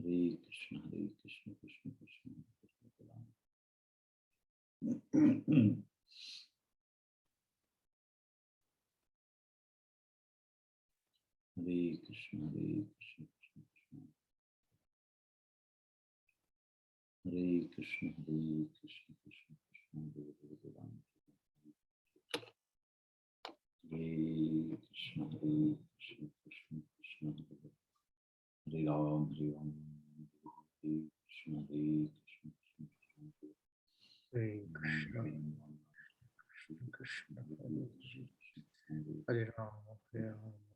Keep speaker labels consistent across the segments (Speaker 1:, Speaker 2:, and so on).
Speaker 1: Hare Krishna, Hare Krishna, Krishna Krishna, Krishna Krishna. Hare Krishna, Hare Krishna, Krishna Krishna. Hare Krishna, Hare Krishna, Krishna Krishna, Hare Hare. Hare Krishna, Hare Krishna, Krishna Krishna, Hare Ram, Hare Ram, Hare Krishna, Hare Krishna, Krishna Krishna,
Speaker 2: Hare Krishna, Hare Ram, Hare Ram.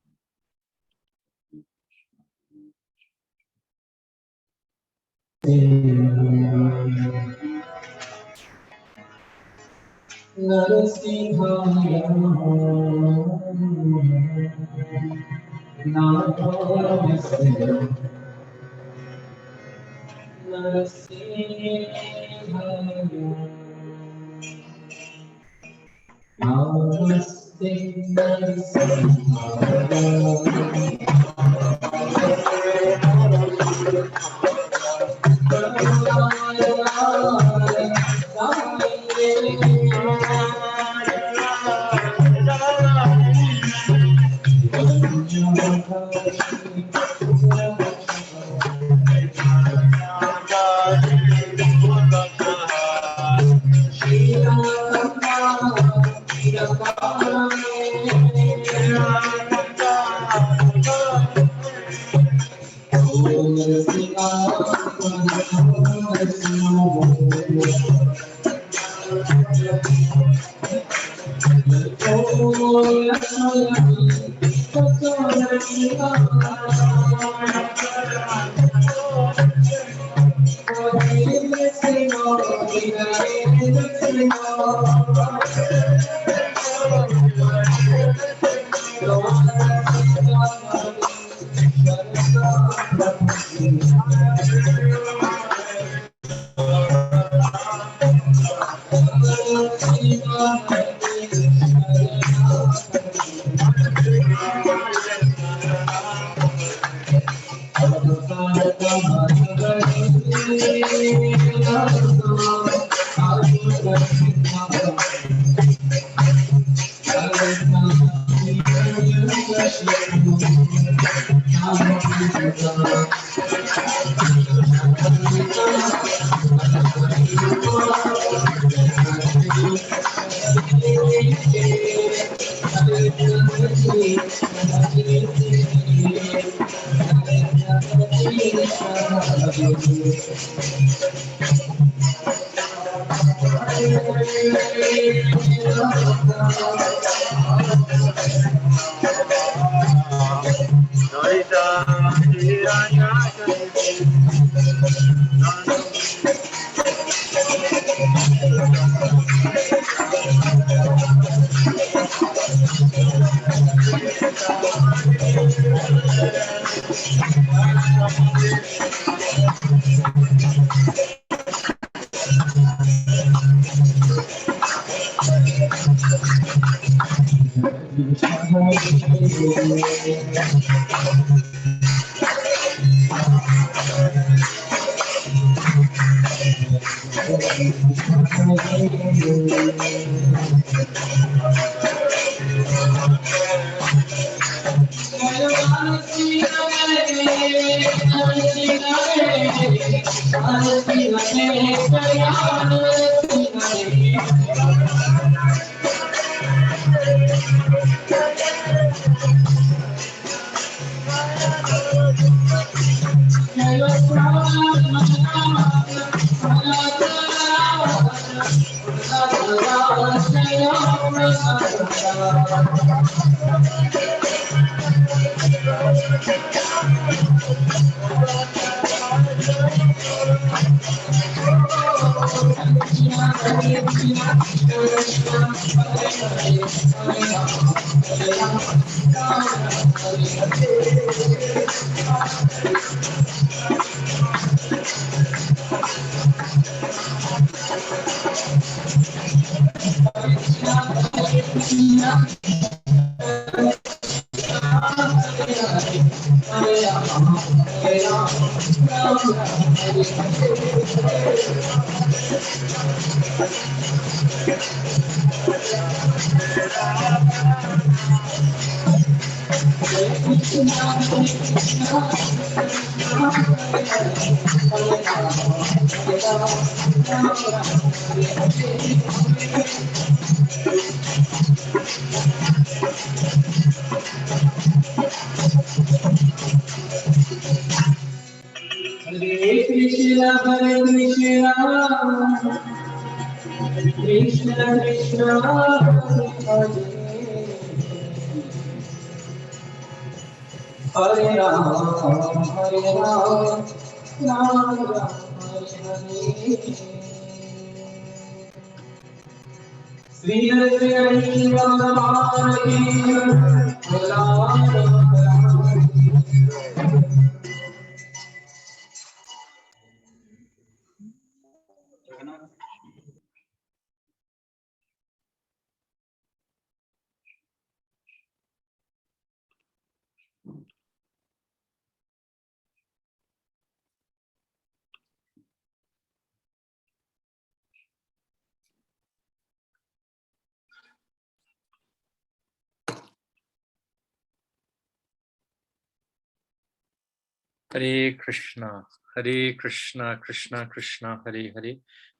Speaker 2: Hare Krishna, Krishna Krishna, Hare Hare,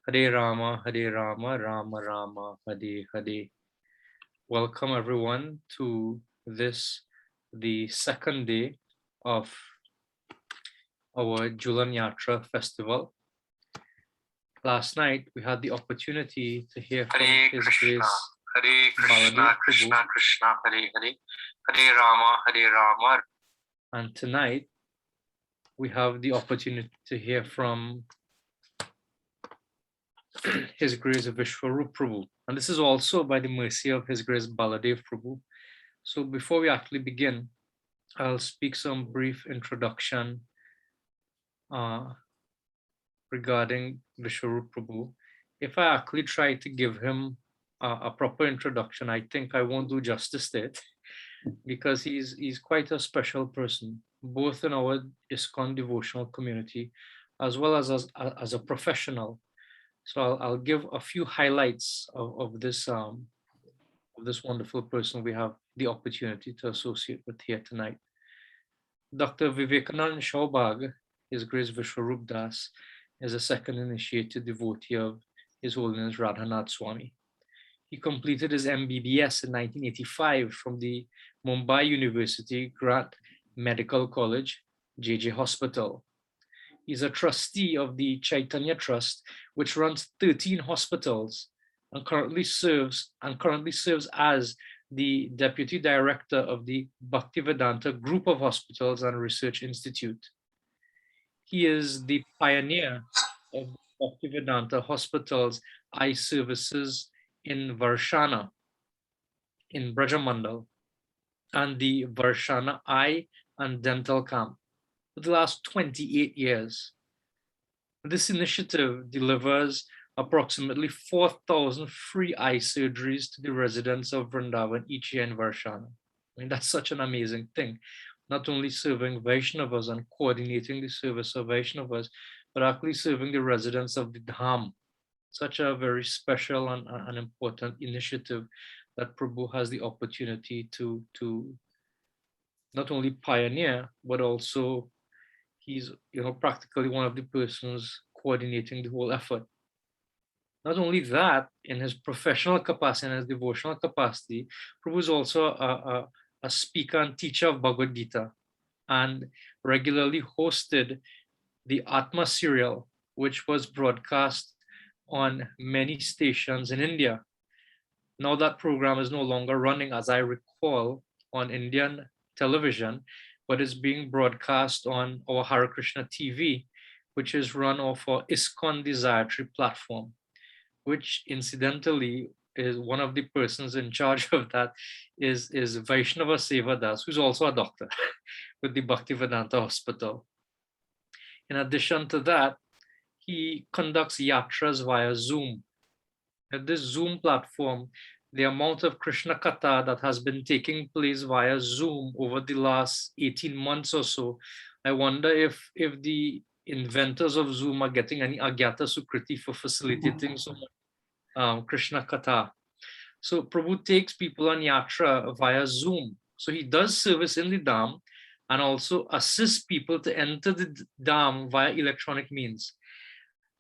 Speaker 2: Hare Rama, Rama Rama, Hare Hare. Welcome everyone to this, the second day of our Jhulan Yatra festival. Last night we had the opportunity to hear from His Grace
Speaker 3: Hare Krishna, Krishna Krishna, Hare Hare, Hare Rama,
Speaker 2: and tonight we have the opportunity to hear from His Grace Vishwarup Prabhu. And this is also by the mercy of His Grace Baladev Prabhu. So before we actually begin, I'll speak some brief introduction regarding Vishwarup Prabhu. If I actually try to give him a proper introduction, I think I won't do justice to it. because he's quite a special person, both in our ISKCON devotional community, as well as a professional. So I'll give a few highlights of this wonderful person we have the opportunity to associate with here tonight. Dr. Vivekanand Shanbhag, His Grace Vishwarupdas, is a second initiated devotee of His Holiness Radhanath Swami. He completed his MBBS in 1985 from the Mumbai University Grant Medical College, JJ Hospital. He's a trustee of the Chaitanya Trust, which runs 13 hospitals and currently serves as the Deputy Director of the Bhaktivedanta Group of Hospitals and Research Institute. He is the pioneer of Bhaktivedanta Hospital's eye services in Varshana, in Brajamandal, and the Varshana Eye and Dental Camp for the last 28 years. This initiative delivers approximately 4,000 free eye surgeries to the residents of Vrindavan each year in Varshana. I mean, that's such an amazing thing. Not only serving Vaishnavas and coordinating the service of Vaishnavas, but actually serving the residents of the Dham. Such a very special and important initiative that Prabhu has the opportunity to not only pioneer, but also he's practically one of the persons coordinating the whole effort. Not only that, in his professional capacity and his devotional capacity, Prabhu is also a speaker and teacher of Bhagavad Gita, and regularly hosted the Atma serial, which was broadcast on many stations in India. Now that program is no longer running, as I recall, on Indian television, but it's being broadcast on our Hare Krishna TV, which is run off our ISKCON Desiratory platform, which incidentally is one of the persons in charge of that is Vaishnava Sevadas, who's also a doctor with the Bhaktivedanta Hospital. In addition to that, he conducts yatras via Zoom. At this Zoom platform, the amount of Krishna Katha that has been taking place via Zoom over the last 18 months or so, I wonder if the inventors of Zoom are getting any Agyata Sukriti for facilitating so much Krishna Katha. So Prabhu takes people on yatra via Zoom. So he does service in the Dham and also assists people to enter the Dham via electronic means.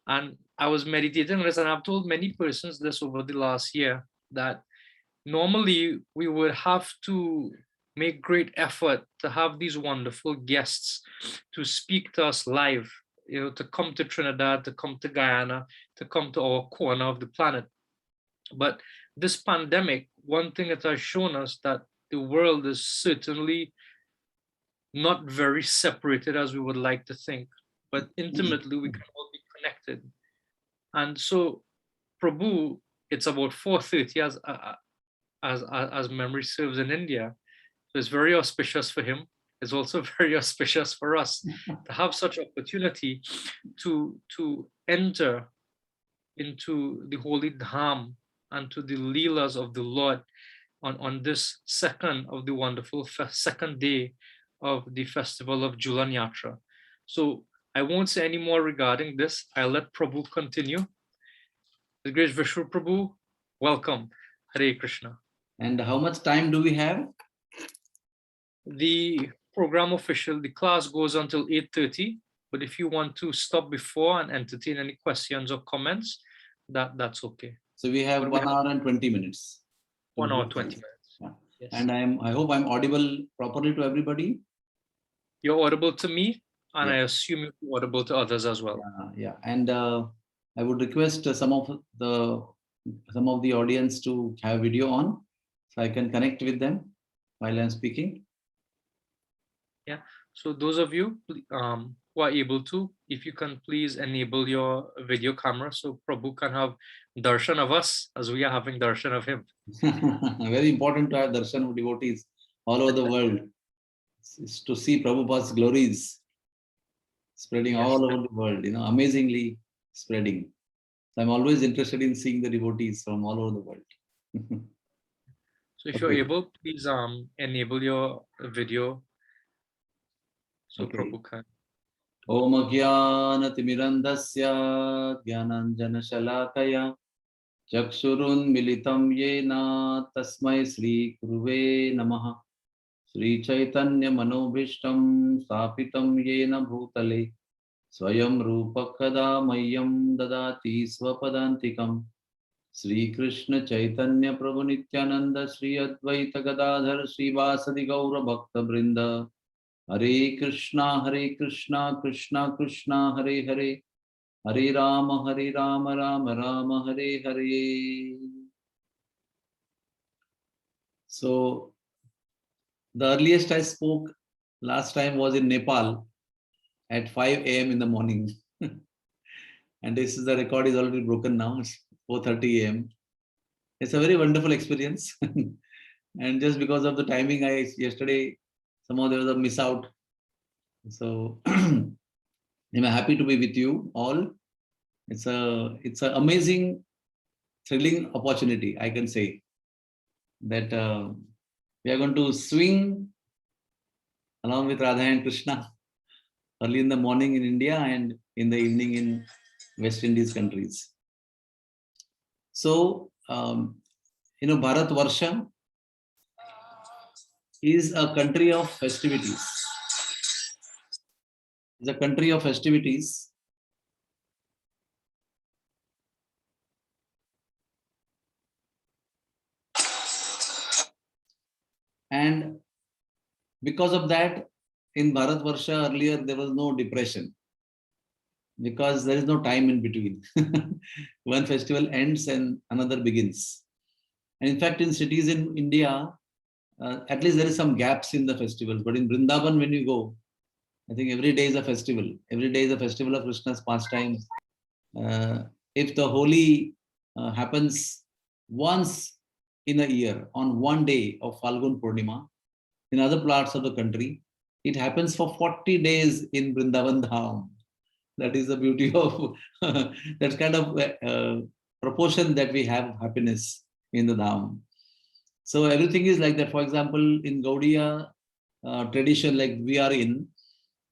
Speaker 2: And I was meditating on this, and I've told many persons this over the last year, that normally we would have to make great effort to have these wonderful guests to speak to us live, to come to Trinidad, to come to Guyana, to come to our corner of the planet. But this pandemic, one thing it has shown us that the world is certainly not very separated as we would like to think, but intimately we can all be connected. And so Prabhu, it's about 4:30 as memory serves in India. So it's very auspicious for him. It's also very auspicious for us to have such opportunity to enter into the holy Dham and to the Leelas of the Lord on this second of the wonderful second day of the festival of Jhulan Yatra. So I won't say any more regarding this. I'll let Prabhu continue. The great Vishwarup Prabhu, welcome. Hare Krishna.
Speaker 1: And how much time do we have?
Speaker 2: The program official, the class goes until 8:30, but if you want to stop before and entertain any questions or comments, that's okay.
Speaker 1: So we have 1 hour and 20 minutes.
Speaker 2: 1 hour 20 minutes.
Speaker 1: Yeah.
Speaker 2: Yes.
Speaker 1: And I hope I'm audible properly to everybody.
Speaker 2: You're audible to me, and
Speaker 1: Yeah.
Speaker 2: I assume you're audible to others as well.
Speaker 1: Yeah. And I would request some of the audience to have video on, so I can connect with them while I'm speaking.
Speaker 2: Yeah. So those of you who are able to, if you can please enable your video camera so Prabhu can have darshan of us as we are having darshan of him.
Speaker 1: Very important to have darshan of devotees all over the world. It's to see Prabhupada's glories spreading all over the world, amazingly spreading. So I'm always interested in seeing the devotees from all over the world.
Speaker 2: So if you're able, please enable your video. So Prabhu can.
Speaker 1: Om Jnanatirandasya Jnananjana Shalakaya Chakshurun Militam Yena Tasmai Sri Kuruve Namaha Sri Chaitanya Manobhishtam Sapitam Yena Bhutale Swayam Rupa Kada Mayam Dadati Swapadantikam Sri Krishna Chaitanya Prabhu Nityananda Sri Advaita Gadadhar Sri Vasadi Gaura Bhakta Brinda Hare Krishna Krishna Krishna Hare Hare Hare Rama Rama Rama Hare Hare. So the earliest I spoke last time was in Nepal at 5 a.m. in the morning. And this is the record is already broken now. It's 4:30 a.m. It's a very wonderful experience. And just because of the timing, yesterday somehow there was a miss out. So I'm happy to be with you all. It's an amazing, thrilling opportunity, I can say, that we are going to swing along with Radha and Krishna early in the morning in India and in the evening in West Indies countries. So, Bharat Varsha is a country of festivities. It's a country of festivities. And because of that, in Bharat Varsha earlier, there was no depression because there is no time in between. One festival ends and another begins. And in fact, in cities in India, at least there is some gaps in the festivals. But in Vrindavan, when you go, I think every day is a festival. Every day is a festival of Krishna's pastimes. If the Holi happens once in a year on one day of Falgun Purnima, in other parts of the country, it happens for 40 days in Vrindavan Dham. That is the beauty of that kind of proportion that we have happiness in the Dham. So everything is like that. For example, in Gaudiya tradition, like we are in,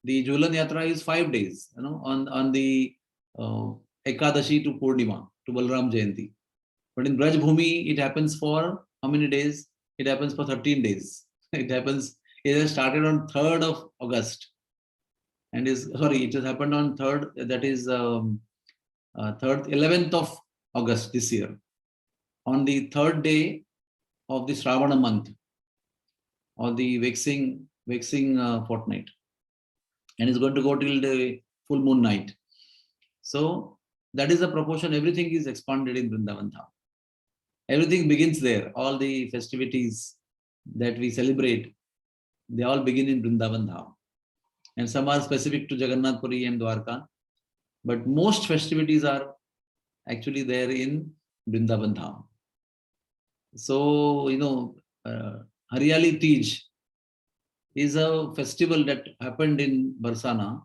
Speaker 1: the Jhulan Yatra is 5 days, on the Ekadashi to Purnima, to Balram Jayanti. But in Braj Bhumi, it happens for how many days? It happens for 13 days. It has started on 3rd of August. And it has happened on 3rd, that is 11th of August this year. On the 3rd day of the Shravana month, or the waxing fortnight. And it's going to go till the full moon night. So that is the proportion. Everything is expanded in Vrindavan Dham. Everything begins there. All the festivities that we celebrate, they all begin in Vrindavan Dham. And some are specific to Jagannath Puri and Dwarka. But most festivities are actually there in Vrindavan Dham. So, Hariyali Tej is a festival that happened in Barsana,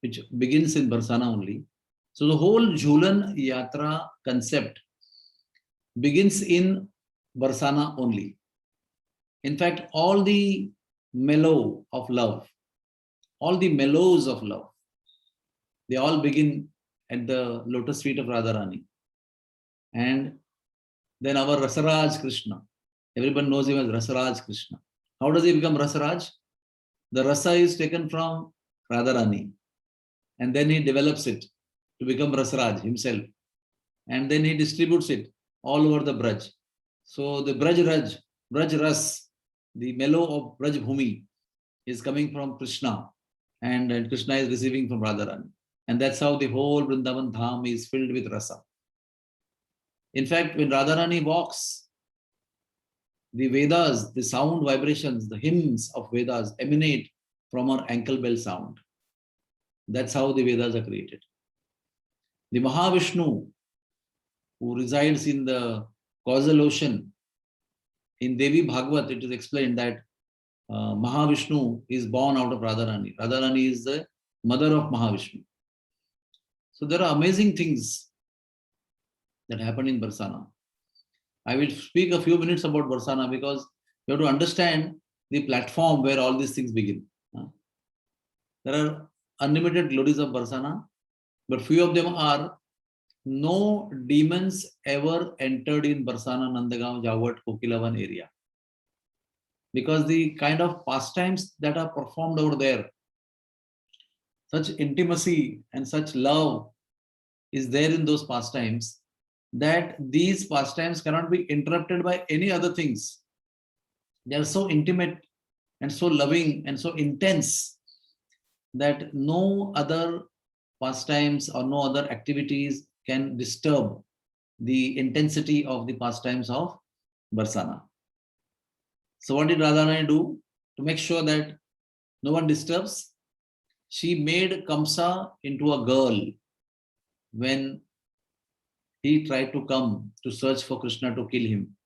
Speaker 1: which begins in Barsana only. So the whole Jhulan Yatra concept begins in Barsana only. In fact, all the mellow of love, all the mellows of love, they all begin at the lotus feet of Radharani. And then our Rasaraj Krishna, everyone knows him as Rasaraj Krishna. How does he become Rasaraj? The rasa is taken from Radharani, and then he develops it to become Rasaraj himself. And then he distributes it all over the Braj. So the Braj Ras, the mellow of Braj Bhumi, is coming from Krishna, and Krishna is receiving from Radharani. And that's how the whole Vrindavan Dham is filled with rasa. In fact, when Radharani walks, the Vedas, the sound vibrations, the hymns of Vedas emanate from her ankle bell sound. That's how the Vedas are created. The Mahavishnu, who resides in the causal ocean, in Devi Bhagavat, it is explained that Mahavishnu is born out of Radharani. Radharani is the mother of Mahavishnu. So there are amazing things that happen in Barsana. I will speak a few minutes about Barsana because you have to understand the platform where all these things begin. There are unlimited glories of Barsana, but few of them are no demons ever entered in Barsana, Nandagaon, Jawat, Kokilavan area. Because the kind of pastimes that are performed over there, such intimacy and such love is there in those pastimes that these pastimes cannot be interrupted by any other things. They are so intimate and so loving and so intense that no other pastimes or no other activities can disturb the intensity of the pastimes of Barsana. So what did Radharani do to make sure that no one disturbs? She made Kamsa into a girl when he tried to come to search for Krishna to kill him.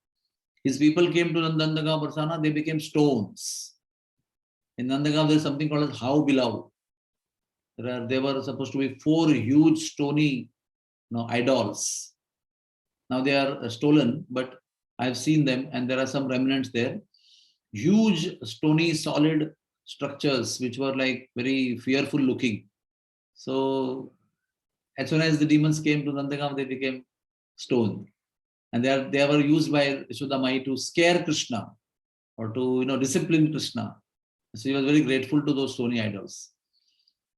Speaker 1: His people came to Nandagaon Barsana, they became stones. In Nandagaon, there is something called as How Bilau. There were supposed to be 4 huge stony idols. Now they are stolen, but I've seen them and there are some remnants there. Huge, stony, solid structures which were like very fearful looking. So as soon as the demons came to Nandagaon, they became stone. And they were used by Yashoda to scare Krishna or to discipline Krishna. So he was very grateful to those stony idols.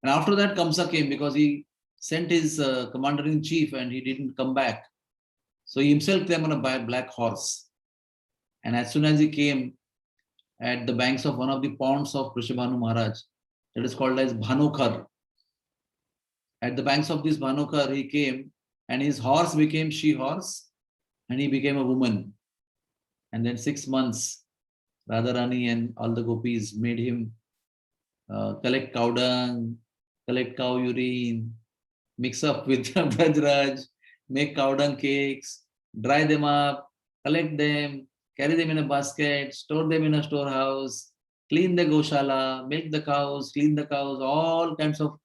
Speaker 1: And after that, Kamsa came because he sent his commander-in-chief and he didn't come back. So he himself came on a black horse. And as soon as he came at the banks of one of the ponds of Krishabhanu Maharaj, that is called as Bhanokar. At the banks of this Bhanokar, he came and his horse became she-horse and he became a woman. And then 6 months, Radharani and all the gopis made him collect cow dung, collect cow urine, mix up with Brajraj, make cow dung cakes, dry them up, collect them, carry them in a basket, store them in a storehouse, clean the goshala, milk the cows, clean the cows, all kinds of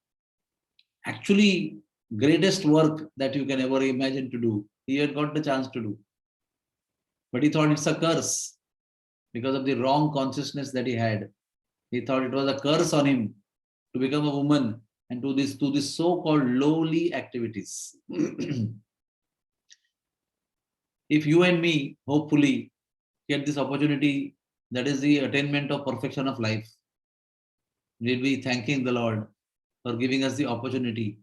Speaker 1: actually greatest work that you can ever imagine to do. He had got the chance to do. But he thought it's a curse because of the wrong consciousness that he had. He thought it was a curse on him to become a woman and do this so-called lowly activities. If you and me, hopefully, get this opportunity, that is the attainment of perfection of life, we'll be thanking the Lord for giving us the opportunity.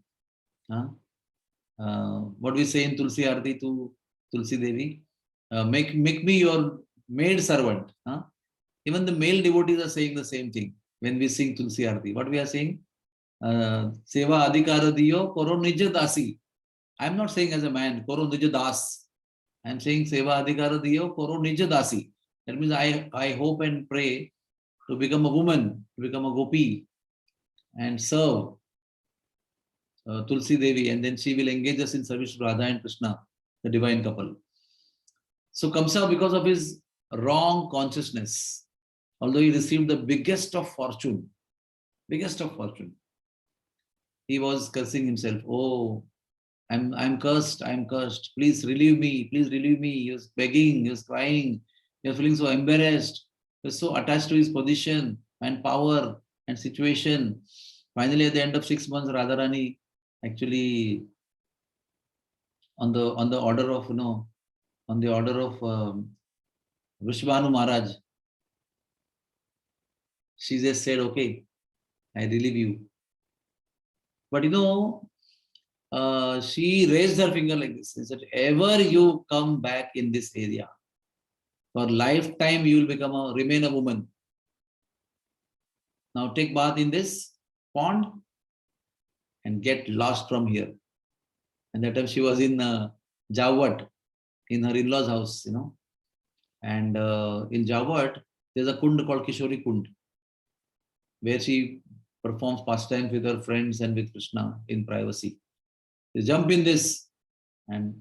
Speaker 1: What we say in Tulsi Arti to Tulsi Devi, make me your maid servant. Even the male devotees are saying the same thing when we sing Tulsi Arti. What we are saying? Seva adhikara diyo koro nija dasi. I'm not saying as a man, koro nija das. I'm saying seva adhikara diyo koro nija dasi. That means I hope and pray to become a woman, to become a gopi and serve Tulsi Devi, and then she will engage us in service to Radha and Krishna, the divine couple. So Kamsa, because of his wrong consciousness, although he received the biggest of fortune, he was cursing himself. Oh, I'm cursed, I'm cursed. Please relieve me, please relieve me. He was begging, he was crying, he was feeling so embarrassed, he was so attached to his position and power and situation. Finally, at the end of 6 months, Radharani actually on the order of Vishwarup Maharaj, she just said, okay, I relieve you. But she raised her finger like this and said, ever you come back in this area, for lifetime you will remain a woman. Now take bath in this pond and get lost from here. And that time she was in Jawat, in her in-laws' house, And in Jawat, there's a kund called Kishori Kund, where she performs pastimes with her friends and with Krishna in privacy. You jump in this, and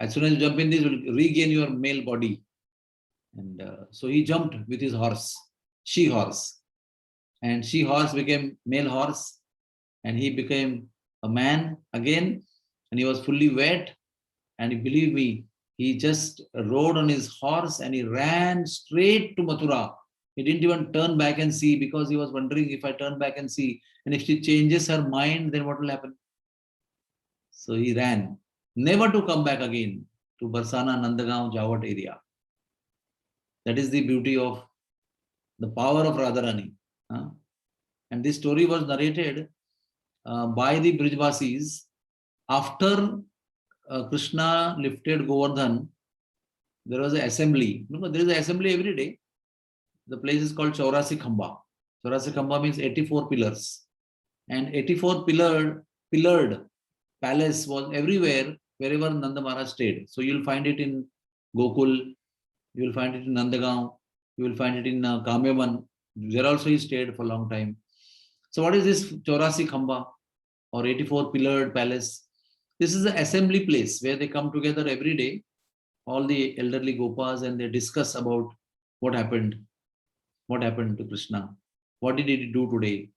Speaker 1: as soon as you jump in this, you will regain your male body. And so he jumped with his horse, she-horse. And she-horse became male horse, and he became a man again, and he was fully wet. And believe me, He just rode on his horse and he ran straight to Mathura. He didn't even turn back and see, because he was wondering, if I turn back and see, and if she changes her mind, then what will happen? So he ran, never to come back again to Barsana, Nandagaon, Jawat area. That is the beauty of the power of Radharani. And this story was narrated by the Brijvasis after Krishna lifted Govardhan. There was an assembly. There is an assembly every day. The place is called Chaurasi Khamba. Chaurasi Khamba means 84 pillars. And 84 pillared palace was everywhere, wherever Nanda Maharaj stayed. So you'll find it in Gokul, you will find it in Nandagaon, you will find it in Kamyavan. There also he stayed for a long time. So what is this Chaurasi Khamba or 84 pillared palace? This is the assembly place where they come together every day, all the elderly Gopas, and they discuss about what happened to Krishna, what did he do today,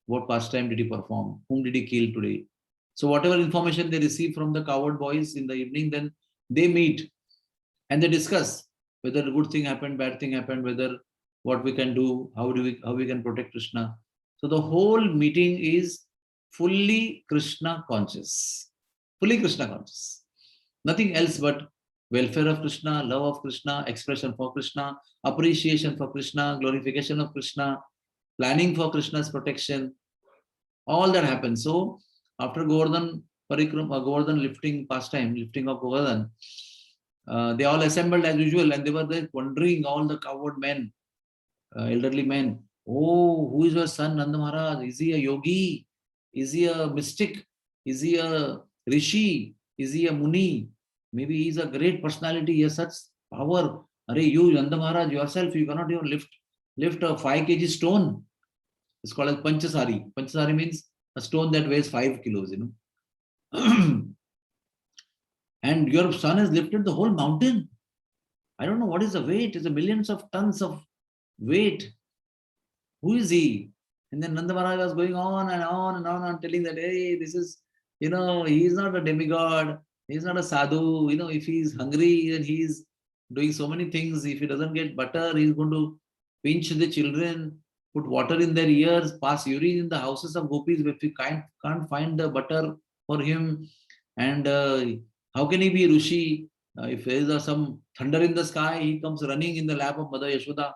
Speaker 1: what pastime did he perform, whom did he kill today. So whatever information they receive from the cowherd boys in the evening, then they meet and they discuss whether a good thing happened, bad thing happened, whether what we can do, how we can protect Krishna. So the whole meeting is fully Krishna conscious. Fully Krishna conscious. Nothing else but welfare of Krishna, love of Krishna, expression for Krishna, appreciation for Krishna, glorification of Krishna, planning for Krishna's protection. All that happens. So after Govardhan lifting pastime, lifting of Govardhan, they all assembled as usual, and they were there wondering, all the cowherd men, elderly men, oh, who is your son Nanda Maharaj? Is he a yogi? Is he a mystic? Is he a rishi? Is he a muni? Maybe he is a great personality. He has such power. Are you, Nanda Maharaj, yourself, you cannot even lift a 5 kg stone. It's called as Panchasari. Panchasari means a stone that weighs 5 kilos, And your son has lifted the whole mountain. I don't know what is the weight. It's a millions of tons of weight. Who is he? And then Nanda Maharaj was going on and on and on, telling that, hey, this is, he is not a demigod. He is not a sadhu. If he is hungry and he is doing so many things, if he doesn't get butter, he is going to pinch the children, put water in their ears, pass urine in the houses of gopis if we can't find the butter for him. And how can he be Rishi? If there is some thunder in the sky, he comes running in the lap of Mother Yashoda.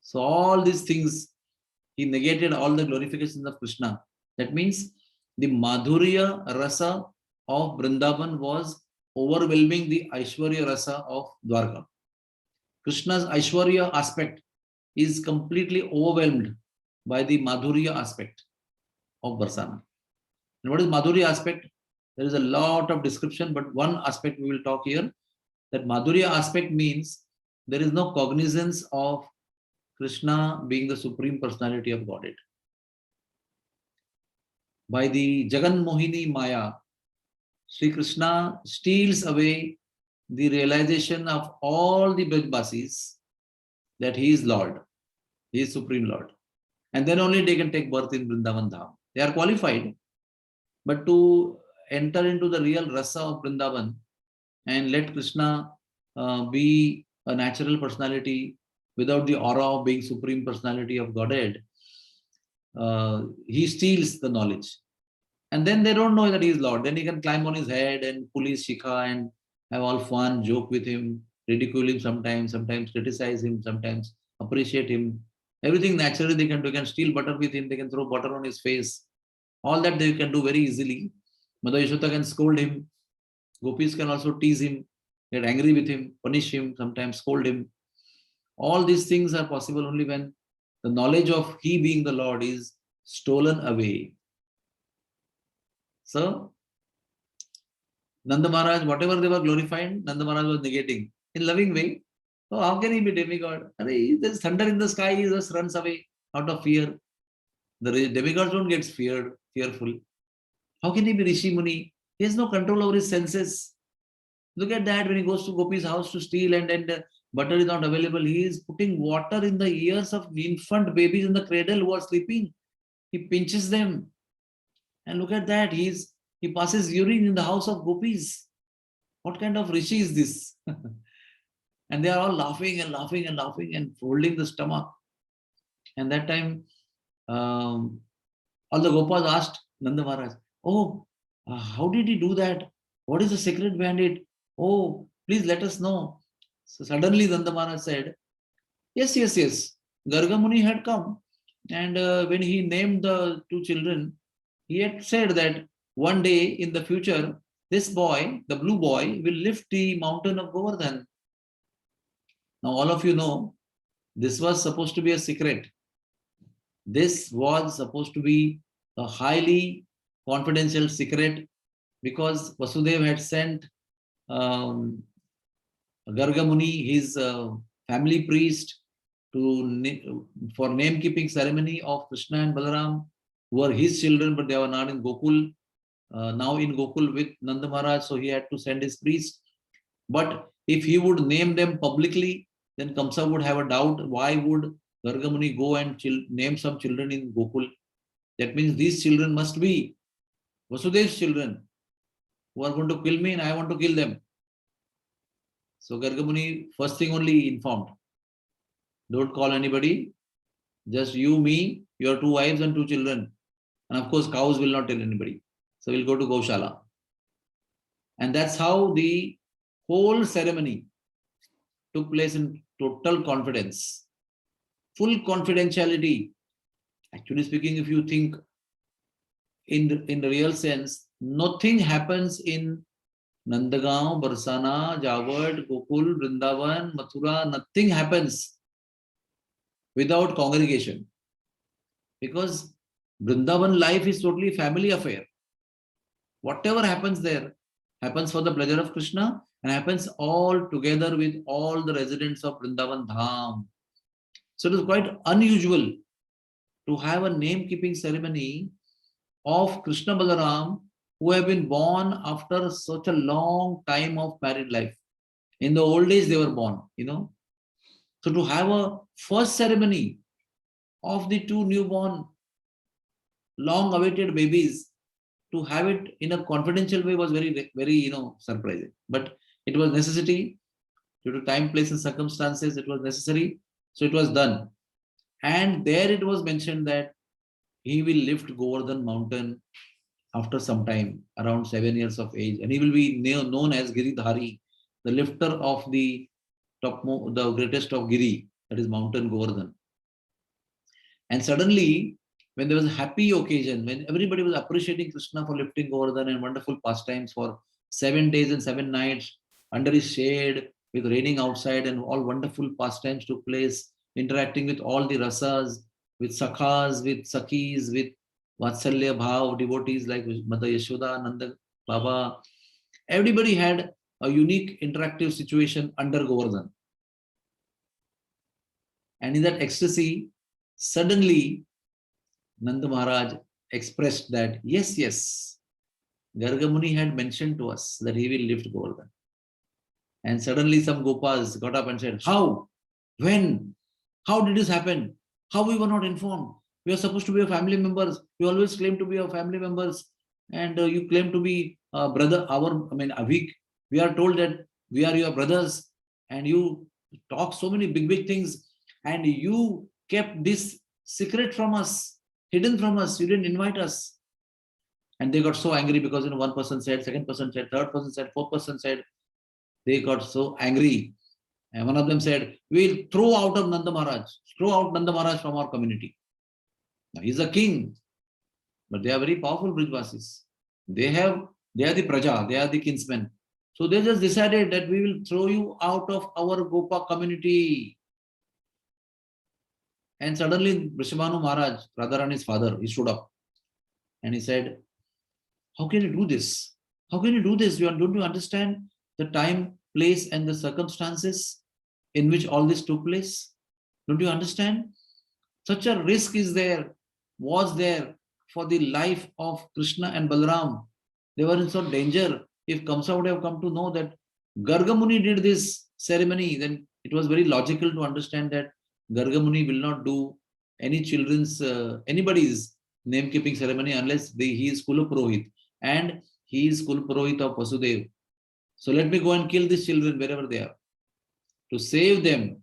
Speaker 1: So all these things, he negated all the glorifications of Krishna. That means the Madhurya Rasa of Vrindavan was overwhelming the Aishwarya Rasa of Dwarka. Krishna's Aishwarya aspect is completely overwhelmed by the Madhurya aspect of Barsana. And what is Madhurya aspect? There is a lot of description, but one aspect we will talk here, that Madhurya aspect means there is no cognizance of Krishna being the Supreme Personality of Godhead. By the Jagan Mohini Maya, Sri Krishna steals away the realization of all the Brajvasis that he is Lord, he is Supreme Lord. And then only they can take birth in Vrindavan Dham. They are qualified, but to enter into the real rasa of Vrindavan and let Krishna be a natural personality without the aura of being Supreme Personality of Godhead, he steals the knowledge. And then they don't know that he is Lord. Then he can climb on his head and pull his shikha and have all fun, joke with him, ridicule him sometimes criticize him, sometimes appreciate him. Everything naturally they can do. They can steal butter with him, they can throw butter on his face. All that they can do very easily. Mother Yashoda can scold him. Gopis can also tease him, get angry with him, punish him, sometimes scold him. All these things are possible only when the knowledge of he being the Lord is stolen away. So, Nanda Maharaj, whatever they were glorifying, Nanda Maharaj was negating in loving way. So how can he be demigod? There's thunder in the sky, he just runs away out of fear. The demigods don't get fearful. How can he be Rishi Muni? He has no control over his senses. Look at that, when he goes to Gopi's house to steal and butter is not available, he is putting water in the ears of infant babies in the cradle who are sleeping. He pinches them. And look at that, he passes urine in the house of Gopis. what kind of rishi is this? And they are all laughing and laughing and laughing and folding the stomach. And that time, all the Gopas asked Nanda Maharaj, oh, how did he do that? What is the secret behind it? Oh, please let us know. So suddenly Nanda Maharaj said, yes, yes, yes. Garga Muni had come. And when he named the two children, he had said that one day in the future, this boy, the blue boy, will lift the mountain of Govardhan. Now, all of you know, this was supposed to be a secret. This was supposed to be a highly confidential secret because Vasudev had sent Garga Muni, his family priest, for name-keeping ceremony of Krishna and Balaram, who were his children, but they were not in Gokul. Now in Gokul with Nanda Maharaj, so he had to send his priest. But if he would name them publicly, then Kamsa would have a doubt. Why would Garga Muni go and name some children in Gokul? That means these children must be Vasudev's children who are going to kill me and I want to kill them. So Garga Muni first thing only informed. Don't call anybody. Just you, me, your two wives and two children. And of course, cows will not tell anybody. So we'll go to Gaushala. And that's how the whole ceremony took place in total confidence. Full confidentiality. Actually speaking, if you think in the real sense, nothing happens in Nandagaon, Barsana, Jawad, Gokul, Vrindavan, Mathura, nothing happens without congregation. Because Vrindavan life is totally family affair. Whatever happens there happens for the pleasure of Krishna and happens all together with all the residents of Vrindavan Dham. So it is quite unusual to have a name-keeping ceremony of Krishna Balaram who have been born after such a long time of married life. In the old days, they were born, So to have a first ceremony of the two newborn, long-awaited babies, to have it in a confidential way was very, very, surprising. But it was necessity. Due to time, place, and circumstances, it was necessary. So it was done. And there it was mentioned that he will lift Govardhan mountain after some time, around 7 years of age. And he will be known as Giridhari, the lifter of the greatest of Giri, that is mountain Govardhan. And suddenly, when there was a happy occasion, when everybody was appreciating Krishna for lifting Govardhan and wonderful pastimes for 7 days and 7 nights under his shade, with raining outside and all wonderful pastimes took place, interacting with all the rasas, with sakhas, with sakis, with Vatsalya Bhav, devotees like Mother Yashoda, Nanda Baba. Everybody had a unique interactive situation under Govardhan. And in that ecstasy, suddenly Nanda Maharaj expressed that, yes, Garga Muni had mentioned to us that he will lift Govardhan. And suddenly some Gopas got up and said, how? When? How did this happen? How we were not informed? We are supposed to be your family members. You always claim to be your family members. And you claim to be brother, Avik. We are told that we are your brothers. And you talk so many big things. And you kept this secret from us, hidden from us. You didn't invite us. And they got so angry because one person said, second person said, third person said, fourth person said. They got so angry. And one of them said, we'll throw out Nanda Maharaj from our community. Now he's a king, but they are very powerful Brijvasis. They are the Praja, they are the kinsmen. So they just decided that we will throw you out of our Gopa community. And suddenly Vrishabhanu Maharaj, Radharani's father, he stood up and he said, how can you do this? How can you do this? Don't you understand the time, place, and the circumstances in which all this took place? Don't you understand? Such a risk was there for the life of Krishna and Balaram. They were in some danger. If Kamsa would have come to know that Garga Muni did this ceremony, then it was very logical to understand that Garga Muni will not do anybody's name-keeping ceremony unless he is Kula Purohit. And he is Kula Purohit of Vasudev. So let me go and kill these children wherever they are, to save them,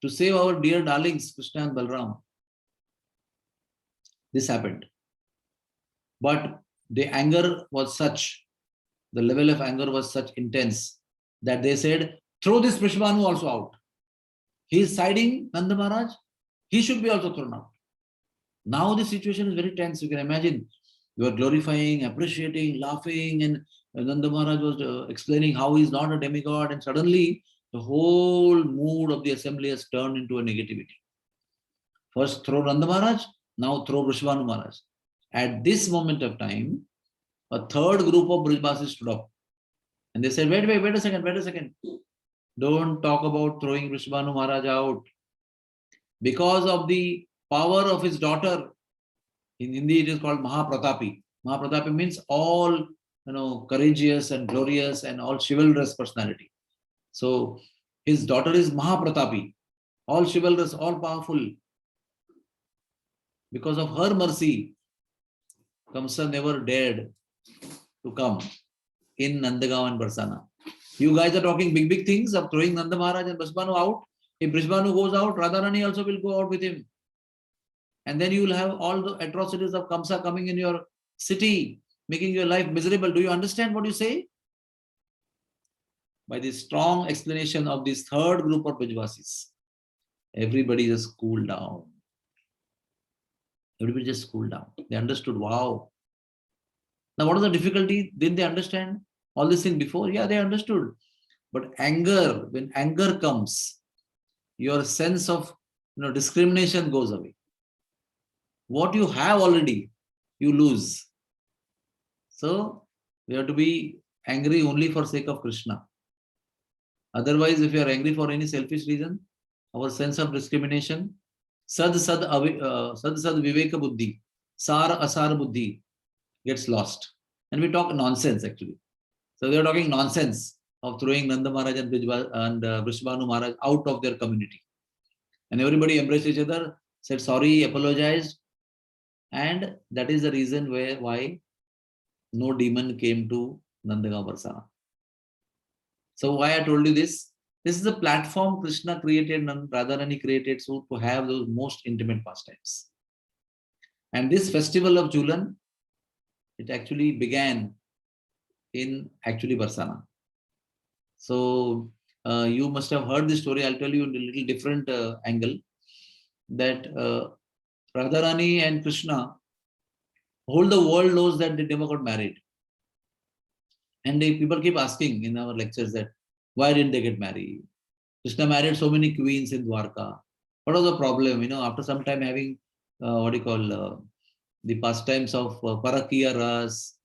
Speaker 1: to save our dear darlings, Krishna and Balram. This happened. But the anger was such, the level of anger was such intense that they said, throw this Vishwanu also out. He is siding Nanda Maharaj, he should be also thrown out. Now the situation is very tense. You can imagine, you are glorifying, appreciating, laughing, and Nanda Maharaj was explaining how he is not a demigod, and suddenly the whole mood of the assembly has turned into a negativity. First throw Nanda Maharaj, now throw Vishwanu Maharaj. At this moment of time, a third group of Brajvasis stood up. And they said, wait a second. Don't talk about throwing Vishwanu Maharaj out. Because of the power of his daughter, in Hindi it is called Mahapratapi. Mahapratapi means all courageous and glorious and all chivalrous personality. So his daughter is Mahapratapi, all chivalrous, all powerful. Because of her mercy, Kamsa never dared to come in Nandagaon and Barsana. You guys are talking big things of throwing Nanda Maharaj and Vishwanu out. If Vishwanu goes out, Radharani also will go out with him. And then you will have all the atrocities of Kamsa coming in your city, making your life miserable. Do you understand what you say? By the strong explanation of this third group of Brajvasis, everybody just cooled down. Everybody just cooled down. They understood, wow. Now, what is the difficulty? Didn't they understand all these things before? Yeah, they understood. But anger, when anger comes, your sense of discrimination goes away. What you have already, you lose. So, we have to be angry only for sake of Krishna. Otherwise, if you are angry for any selfish reason, our sense of discrimination, sad viveka buddhi, sar asar buddhi gets lost. And we talk nonsense actually. So they are talking nonsense of throwing Nanda Maharaj and Vishwanu Maharaj out of their community. And everybody embraced each other, said sorry, apologized. And that is the reason why no demon came to Nandagaon Barsana. So why I told you this? This is a platform Krishna created and Radharani created so to have those most intimate pastimes. And this festival of Jhulan, it actually began in Barsana. So you must have heard this story. I'll tell you in a little different angle that Radharani and Krishna, whole the world knows that they never got married. And people keep asking in our lectures that why didn't they get married? Krishna married so many queens in Dwarka. What was the problem? After some time having the pastimes of Parakiya Ras,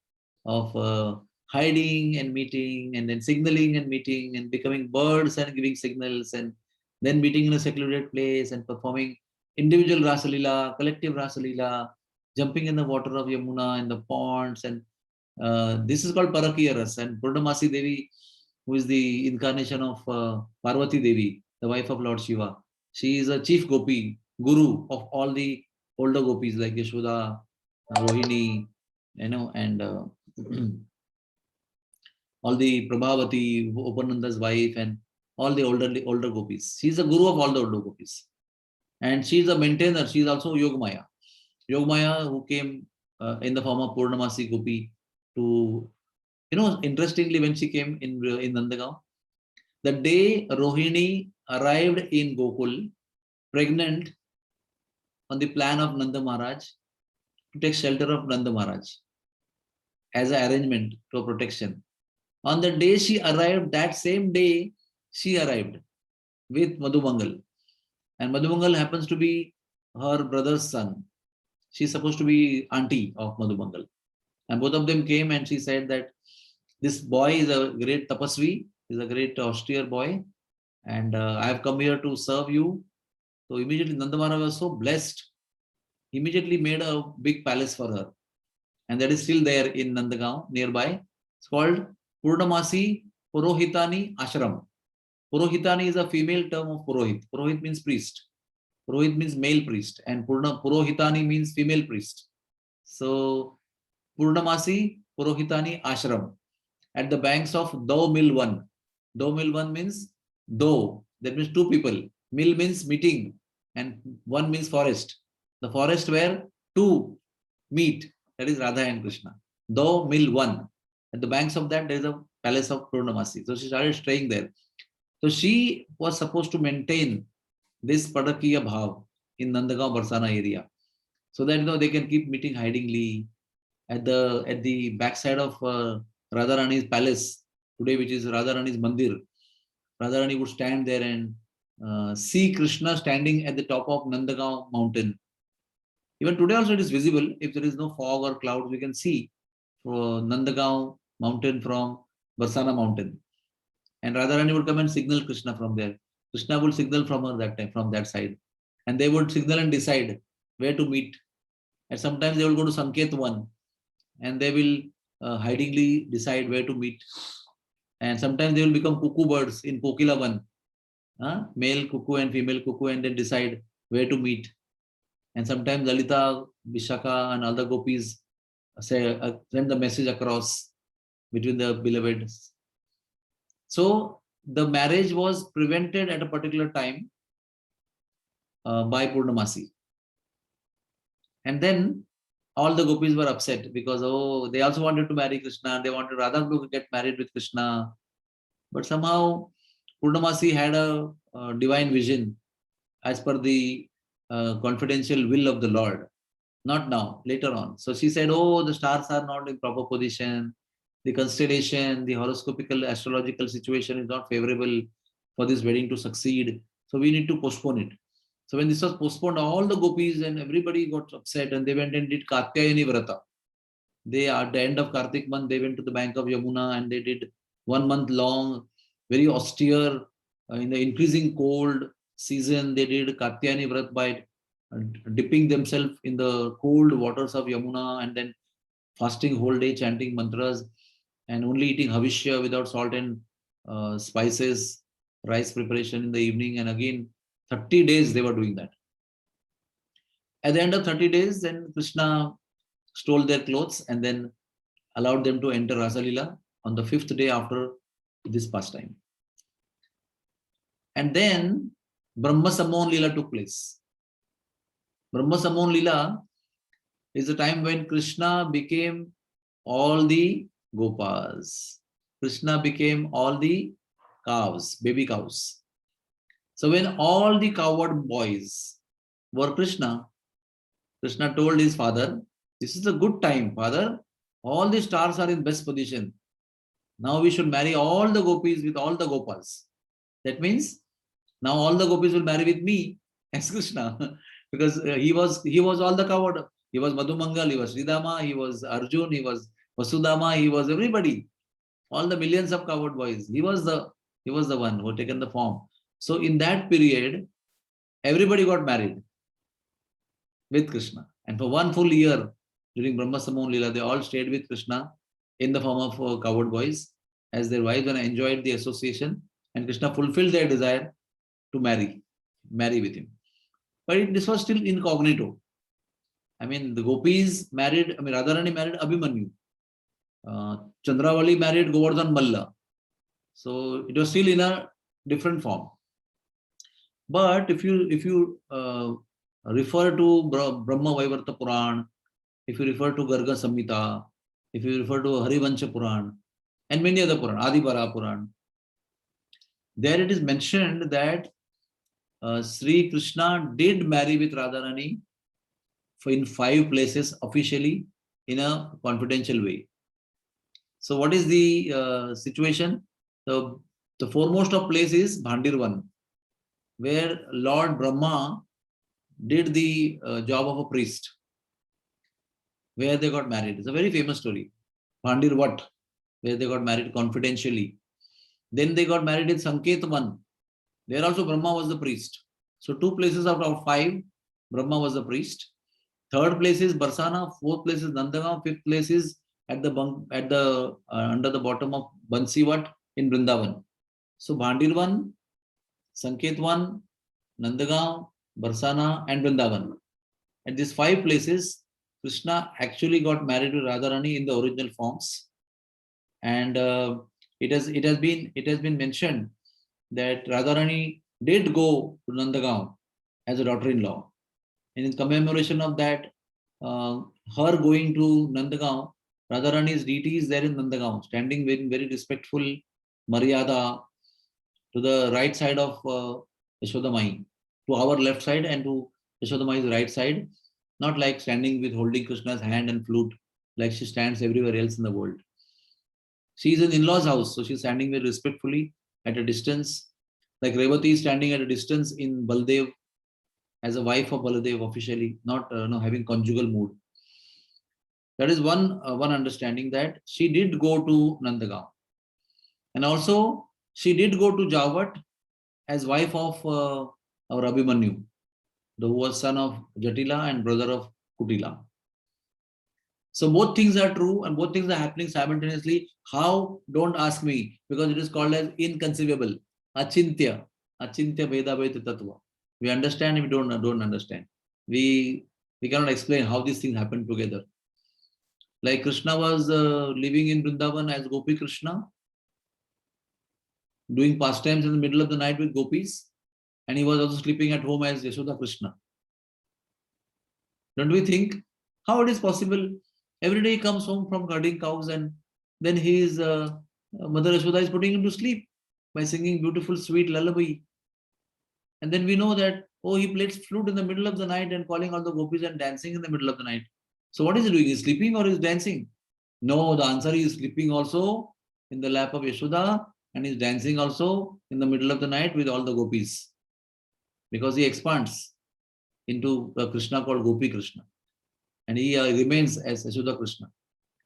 Speaker 1: of hiding and meeting, and then signaling and meeting, and becoming birds and giving signals, and then meeting in a secluded place and performing individual Rasa Leela, collective Rasa Leela, jumping in the water of Yamuna, in the ponds, and this is called Parakiya Ras. And Purnamasi Devi, who is the incarnation of Parvati Devi, the wife of Lord Shiva, she is a chief gopi, guru of all the older gopis like Yashoda, Rohini, and all the Prabhavati, Upananda's wife, and all the older gopis. She is a guru of all the older gopis. And she is a maintainer. She is also Yogamaya. Yogamaya who came in the form of Purnamasi Gopi to, interestingly, when she came in Nandagaon, the day Rohini arrived in Gokul, pregnant, on the plan of Nanda Maharaj, to take shelter of Nanda Maharaj as an arrangement to protection. On the day she arrived, that same day, she arrived with Madhumangal. And Madhumangal happens to be her brother's son. She's supposed to be auntie of Madhumangal. And both of them came and she said that this boy is a great tapasvi, is a great austere boy. And I have come here to serve you. So immediately Nanda Maharaj was so blessed. Immediately made a big palace for her. And that is still there in Nandagaon nearby. It's called Purnamasi Purohitani Ashram. Purohitani is a female term of Purohit. Purohit means priest. Purohit means male priest. And Purohitani means female priest. So Purnamasi Purohitani Ashram. at the banks of Do Mill 1. Do Mill 1 means Do, that means two people. Mill means meeting, and one means forest. The forest where two meet, that is Radha and Krishna. Do Mill 1. At the banks of that, there is a palace of Purnamasi. So she started staying there. So she was supposed to maintain this Padakiya Bhav in Nandagaon Barsana area, so that they can keep meeting hidingly at the backside of Radharani's palace today, which is Radharani's Mandir. Radharani would stand there and see Krishna standing at the top of Nandagaon mountain. Even today also it is visible. If there is no fog or clouds, we can see Nandagaon mountain from Barsana mountain. And Radharani would come and signal Krishna from there. Krishna would signal from her that time, from that side. And they would signal and decide where to meet. And sometimes they will go to Sanket 1 and they will hidingly decide where to meet. And sometimes they will become cuckoo birds in Kokila 1. Male cuckoo and female cuckoo, and then decide where to meet. And sometimes Lalita, Vishaka and other gopis send the message across between the beloved. So the marriage was prevented at a particular time by Purnamasi. And then all the gopis were upset because, they also wanted to marry Krishna. They wanted Radha to get married with Krishna. But somehow Purnamasi had a divine vision as per the confidential will of the Lord. Not now, later on. So she said, the stars are not in proper position. The constellation, the horoscopical, astrological situation is not favorable for this wedding to succeed. So we need to postpone it. So when this was postponed, all the gopis and everybody got upset and they went and did Katyayani Vrata. They, at the end of Kartik month, they went to the bank of Yamuna and they did 1 month long, very austere, in the increasing cold season, they did Katyayani Vrat by dipping themselves in the cold waters of Yamuna and then fasting whole day, chanting mantras and only eating Havishya without salt and spices, rice preparation in the evening. And again, 30 days they were doing that. At the end of 30 days, then Krishna stole their clothes and then allowed them to enter Rasalila on the 5th day after this pastime. And then Brahma-Samoan Leela took place. Brahma-Samoan Leela is the time when Krishna became all the Gopas. Krishna became all the cows, baby cows. So when all the coward boys were Krishna, Krishna told his father, this is a good time, father. All the stars are in best position. Now we should marry all the gopis with all the gopas. That means now all the gopis will marry with me as Krishna. Because he was all the coward. He was Madhumangal, he was Sridama, he was Arjun, he was Vasudama, he was everybody. All the millions of coward boys. He was the one who had taken the form. So in that period, everybody got married with Krishna. And for 1 full year during Brahma-Samoan Leela, they all stayed with Krishna in the form of coward boys as their wives and enjoyed the association. And Krishna fulfilled their desire to marry with him. But this was still incognito. I mean, the gopis married, Radharani married Abhimanyu. Chandravali married Govardhan Malla. So it was still in a different form. But if you refer to Brahma Vaivarta Puran, if you refer to Garga Samhita, if you refer to Harivancha Puran, and many other Puran, Adibara Puran, there it is mentioned that Sri Krishna did marry with Radharani in 5 places officially in a confidential way. So what is the situation? The foremost of place is Bhandirvan, where Lord Brahma did the job of a priest, where they got married. It's a very famous story. Bhandirvat, where they got married confidentially. Then they got married in Sanket 1. There also Brahma was the priest. So 2 places out of 5, Brahma was the priest. 3rd place is Barsana, 4th place is Nandagaon, 5th place is under the bottom of Bansivat in Vrindavan. So Bhandirvan, Sanket 1, Nandagaon, Barsana and Vrindavan. At these 5 places, Krishna actually got married to Radharani in the original forms. And it has been mentioned that Radharani did go to Nandagaon as a daughter-in-law. And in commemoration of that, her going to Nandagaon, Radharani's deity is there in Nandagaon, standing very, very respectful Maryada to the right side of Yashodamai, to our left side and to Yashodamai's right side, not like standing with holding Krishna's hand and flute like she stands everywhere else in the world. She is in in-laws' house, so she's standing very respectfully at a distance, like Revati is standing at a distance in Baldev as a wife of Baladev officially, not having conjugal mood. That is one understanding, that she did go to Nandagaon. And also, she did go to Jawat as wife of our Abhimanyu, who was son of Jatila and brother of Kutila. So both things are true and both things are happening simultaneously. How? Don't ask me, because it is called as inconceivable. Achintya. Achintya Veda Veda Tattva. We understand, we don't understand. We cannot explain how these things happen together. Like Krishna was living in Vrindavan as Gopi Krishna, doing pastimes in the middle of the night with gopis, and he was also sleeping at home as Yashoda Krishna. Don't we think how it is possible? Every day he comes home from herding cows, and then his mother Yashoda is putting him to sleep by singing beautiful sweet lullaby. And then we know that, oh, he plays flute in the middle of the night and calling all the gopis and dancing in the middle of the night. So what is he doing? Is sleeping or is dancing? No, the answer is sleeping also in the lap of Yashoda, and is dancing also in the middle of the night with all the gopis. Because he expands into a Krishna called Gopi Krishna. And he remains as Yashoda Krishna.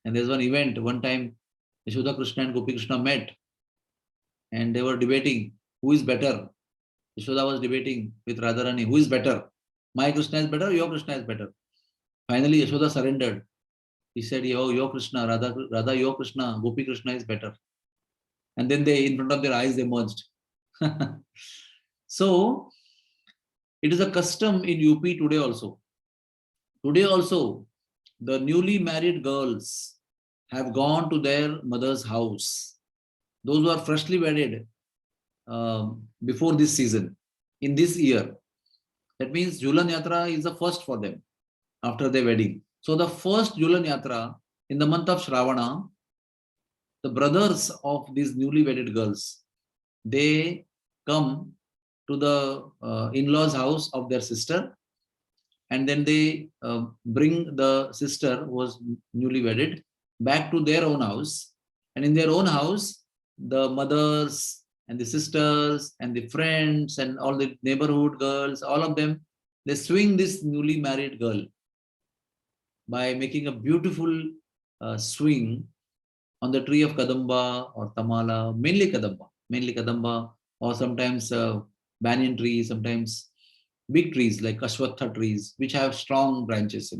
Speaker 1: And there's one event, one time Yashoda Krishna and Gopi Krishna met, and they were debating who is better. Yashoda was debating with Radharani, who is better? My Krishna is better, your Krishna is better. Finally, Yashoda surrendered. He said, your Krishna, Radha, your Krishna, Gopi Krishna is better. And then they, in front of their eyes, they merged. So, it is a custom in UP today also. Today also, the newly married girls have gone to their mother's house. Those who are freshly wedded before this season, in this year. That means Jhulan Yatra is the first for them after their wedding. So the first Jhulan Yatra in the month of Shravana, the brothers of these newly wedded girls, they come to the in-laws house of their sister, and then they bring the sister who was newly wedded back to their own house. And in their own house, the mothers and the sisters and the friends and all the neighborhood girls, all of them, they swing this newly married girl by making a beautiful swing on the tree of Kadamba or Tamala, mainly Kadamba, or sometimes banyan trees, sometimes big trees like Ashwatha trees, which have strong branches,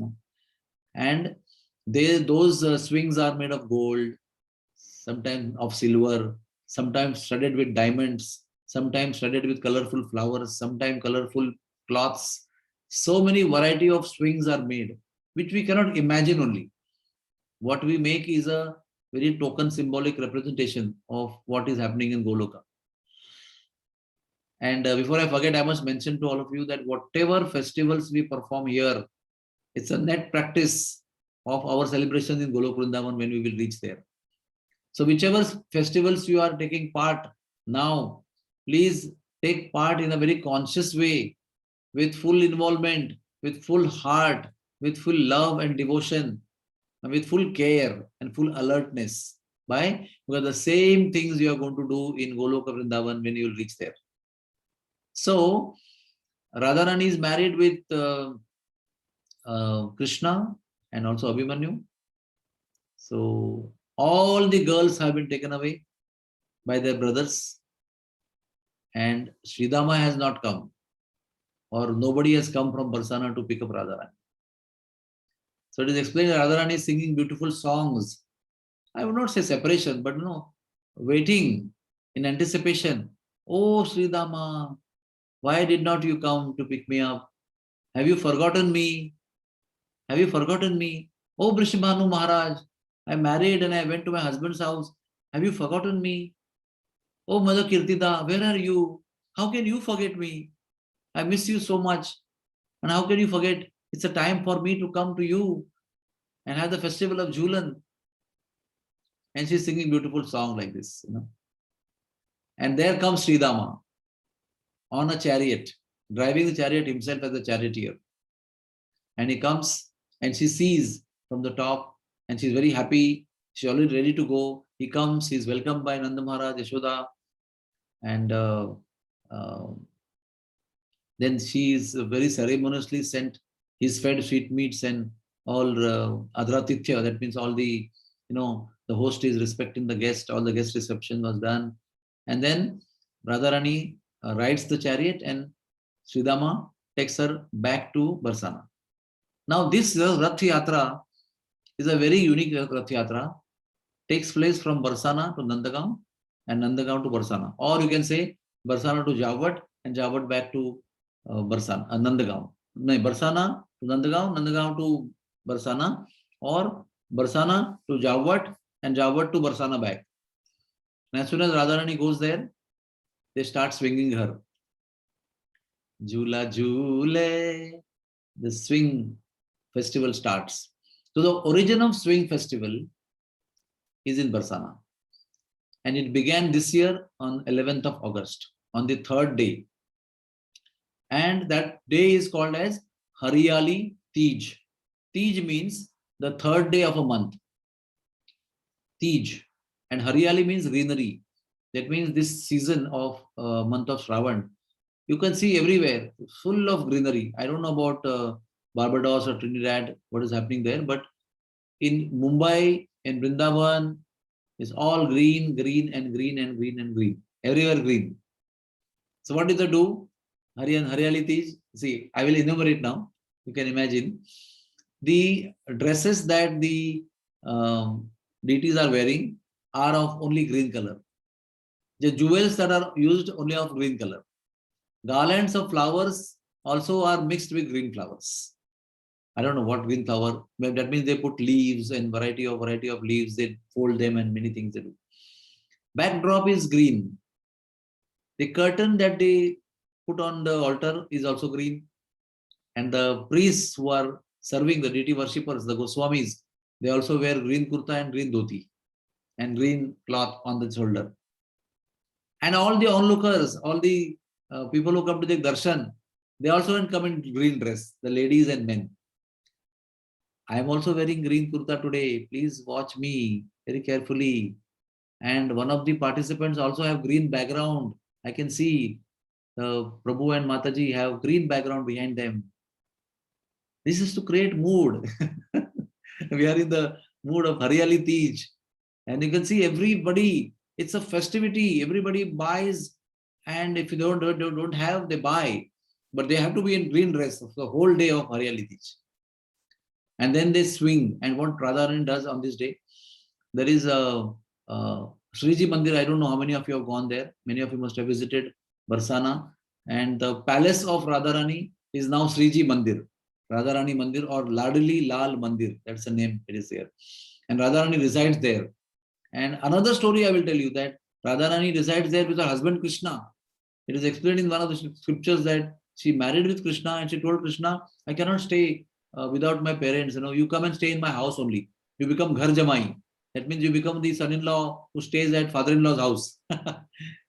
Speaker 1: And those swings are made of gold, sometimes of silver, sometimes studded with diamonds, sometimes studded with colorful flowers, sometimes colorful cloths. So many variety of swings are made, which we cannot imagine only. What we make is a very token symbolic representation of what is happening in Goloka. And before I forget, I must mention to all of you that whatever festivals we perform here, it's a net practice of our celebrations in Golok Vrindavan when we will reach there. So whichever festivals you are taking part now, please take part in a very conscious way, with full involvement, with full heart, with full love and devotion, and with full care and full alertness. Why? Because the same things you are going to do in Goloka Vrindavan when you will reach there. So, Radharani is married with Krishna and also Abhimanyu. So, all the girls have been taken away by their brothers, and Sridama has not come, or nobody has come from Barsana to pick up Radharani. So it is explained that Radharani is singing beautiful songs. I would not say separation, but waiting in anticipation. Oh Sridama, why did not you come to pick me up? Have you forgotten me? Have you forgotten me? Oh Brishbhanu Maharaj, I married and I went to my husband's house. Have you forgotten me? Oh, Mother Kirtida, where are you? How can you forget me? I miss you so much. And how can you forget? It's a time for me to come to you and have the festival of Jhulan. And she's singing beautiful song like this, And there comes Sridama on a chariot, driving the chariot himself as a charioteer. And he comes and she sees from the top and she's very happy. She's already ready to go. He comes, he's welcomed by Nanda Maharaj, Yashoda, and uh, then she is very ceremoniously sent. He's fed sweetmeats and all adratithya. That means all the, the host is respecting the guest. All the guest reception was done, and then Radharani rides the chariot, and Sridama takes her back to Barsana. Now this Rath Yatra is a very unique Rath Yatra. Takes place from Barsana to Nandagaon and Nandagaon to Barsana. Or you can say Barsana to Jawat and Jawat back to Barsana, Nandagaon. No, Barsana to Nandagaon, Nandagaon to Barsana, or Barsana to Jawat and Jawat to Barsana back. And as soon as Radharani goes there, they start swinging her. Jhula Jhule, the swing festival starts. So the origin of swing festival is in Barsana. And it began this year on 11th of August, on the third day. And that day is called as Hariyali Tej. Tej means the third day of a month. Tej. And Hariyali means greenery. That means this season of month of Shravan, you can see everywhere, full of greenery. I don't know about Barbados or Trinidad, what is happening there, but in Mumbai, in Vrindavan, it's all green, green and green and green and green. Everywhere green. So what did they do? Hariyali Tej. See, I will enumerate now. You can imagine. The dresses that the deities are wearing are of only green color. The jewels that are used only of green color. Garlands of flowers also are mixed with green flowers. I don't know what green flower, but that means they put leaves and variety of leaves, they fold them and many things they do. Backdrop is green. The curtain that they put on the altar is also green. And the priests who are serving the deity worshippers, the Goswamis, they also wear green kurta and green dhoti and green cloth on the shoulder. And all the onlookers, all the people who come to the darshan, they also come in green dress, the ladies and men. I am also wearing green kurta today. Please watch me very carefully. And one of the participants also have green background. I can see Prabhu and Mataji have green background behind them. This is to create mood. We are in the mood of Hariyali Tej. And you can see everybody, it's a festivity. Everybody buys. And if you don't have, they buy. But they have to be in green dress for the whole day of Hariyali Tej. And then they swing. And what Radharani does on this day, there is a Sriji Mandir. I don't know how many of you have gone there. Many of you must have visited Barsana. And the palace of Radharani is now Sriji Mandir. Radharani Mandir or Ladli Lal Mandir. That's the name it is there. And Radharani resides there. And another story I will tell you that Radharani resides there with her husband Krishna. It is explained in one of the scriptures that she married with Krishna and she told Krishna, I cannot stay without my parents. You come and stay in my house only. You become Ghar Jamai. That means you become the son-in-law who stays at father-in-law's house,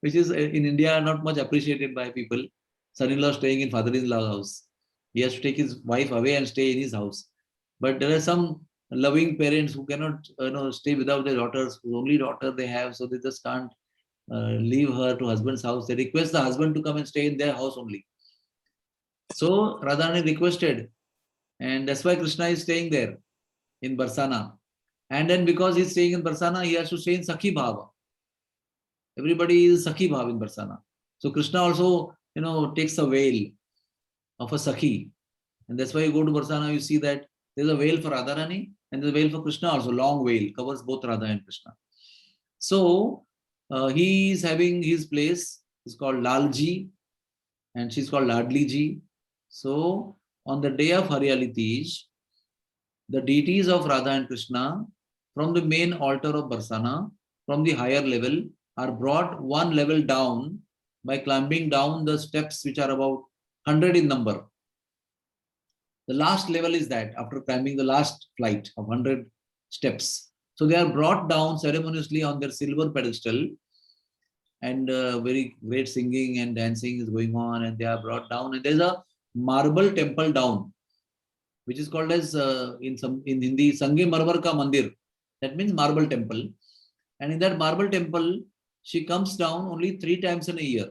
Speaker 1: which is in India not much appreciated by people. Son-in-law staying in father-in-law's house. He has to take his wife away and stay in his house. But there are some loving parents who cannot stay without their daughters, whose only daughter they have, so they just can't leave her to husband's house. They request the husband to come and stay in their house only. So Radharani requested, and that's why Krishna is staying there in Barsana. And then because he's staying in Barsana, he has to stay in Sakhi Bhava. Everybody is Sakhi Bhava in Barsana. So Krishna also, takes a veil of a Sakhi. And that's why you go to Barsana, you see that there's a veil for Radharani and there's a veil for Krishna also, long veil, covers both Radha and Krishna. So he is having his place, it's called Lalji and she's called Ladliji. So on the day of Hariyali Tej, the deities of Radha and Krishna from the main altar of Barsana, from the higher level are brought one level down by climbing down the steps which are about 100 in number. The last level is that after climbing the last flight of 100 steps. So they are brought down ceremoniously on their silver pedestal, and very great singing and dancing is going on, and they are brought down, and there's a marble temple down, which is called as in Hindi Sange Marmar Ka Mandir. That means marble temple. And in that marble temple, she comes down only 3 times in a year.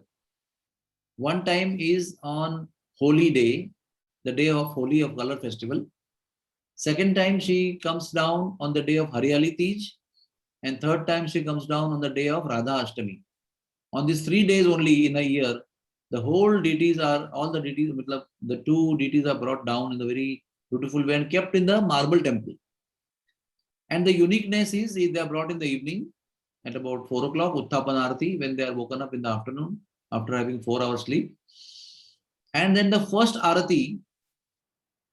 Speaker 1: One time is on Holy Day, the day of Holi of Color Festival. Second time she comes down on the day of Hariyali Tej. And third time she comes down on the day of Radha Ashtami. On these 3 days only in a year, the whole deities are, all the deities, the 2 deities are brought down in a very beautiful way and kept in the marble temple. And the uniqueness is they are brought in the evening at about 4 o'clock, Utthapan Arati, when they are woken up in the afternoon after having 4 hours sleep. And then the first Arati,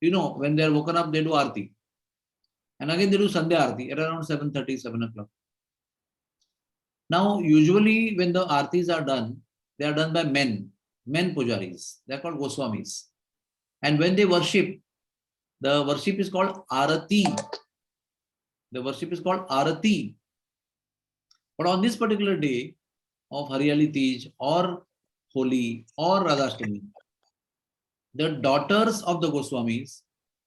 Speaker 1: when they are woken up, they do Arati. And again they do Sandhya Arati at around 7:30, 7 o'clock. Now, usually when the Artis are done, they are done by men pujaris. They are called Goswamis. And when they worship, the worship is called Arati. The worship is called Arati. But on this particular day of Hariyali Tej or Holi or Radhashtami, the daughters of the Goswamis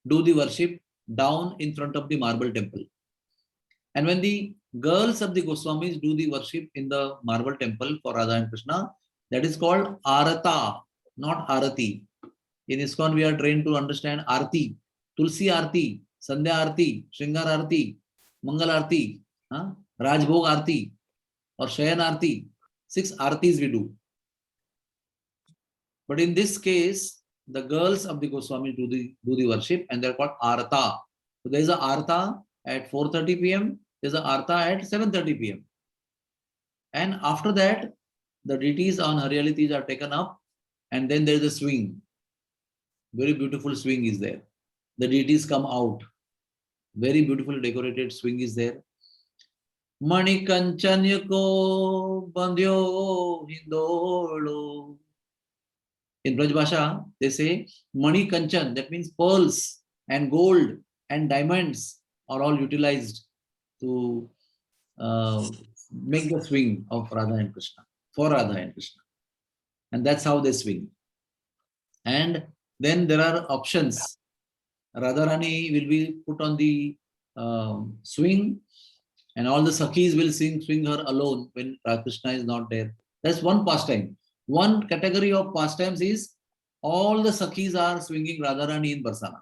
Speaker 1: do the worship down in front of the marble temple. And when the girls of the Goswamis do the worship in the marble temple for Radha and Krishna, that is called Arata, not Arati. In ISKCON, we are trained to understand Arti, Tulsi Arti, Sandhya Arti, Shringar Arti, Mangal Arti, Rajbhog Arti, or Shayan Arti. 6 Artis we do. But in this case, the girls of the Goswamis do the worship, and they're called Arta. So there is a Arta at 4:30 p.m. There's a Arta at 7:30 p.m. And after that, the deities on Hariyali Tej are taken up, and then there is a swing. Very beautiful swing is there. The deities come out. Very beautiful decorated swing is there. Mani Kanchanyako Bandhyo Hindolo. In Braj Bhasha, they say Mani Kanchan, that means pearls and gold and diamonds are all utilized to make the swing of Radha and Krishna, for Radha and Krishna. And that's how they swing. And then there are options. Radharani will be put on the swing, and all the Sakhis will swing her alone when Krishna is not there. That's one pastime. One category of pastimes is all the Sakhis are swinging Radharani in Barsana.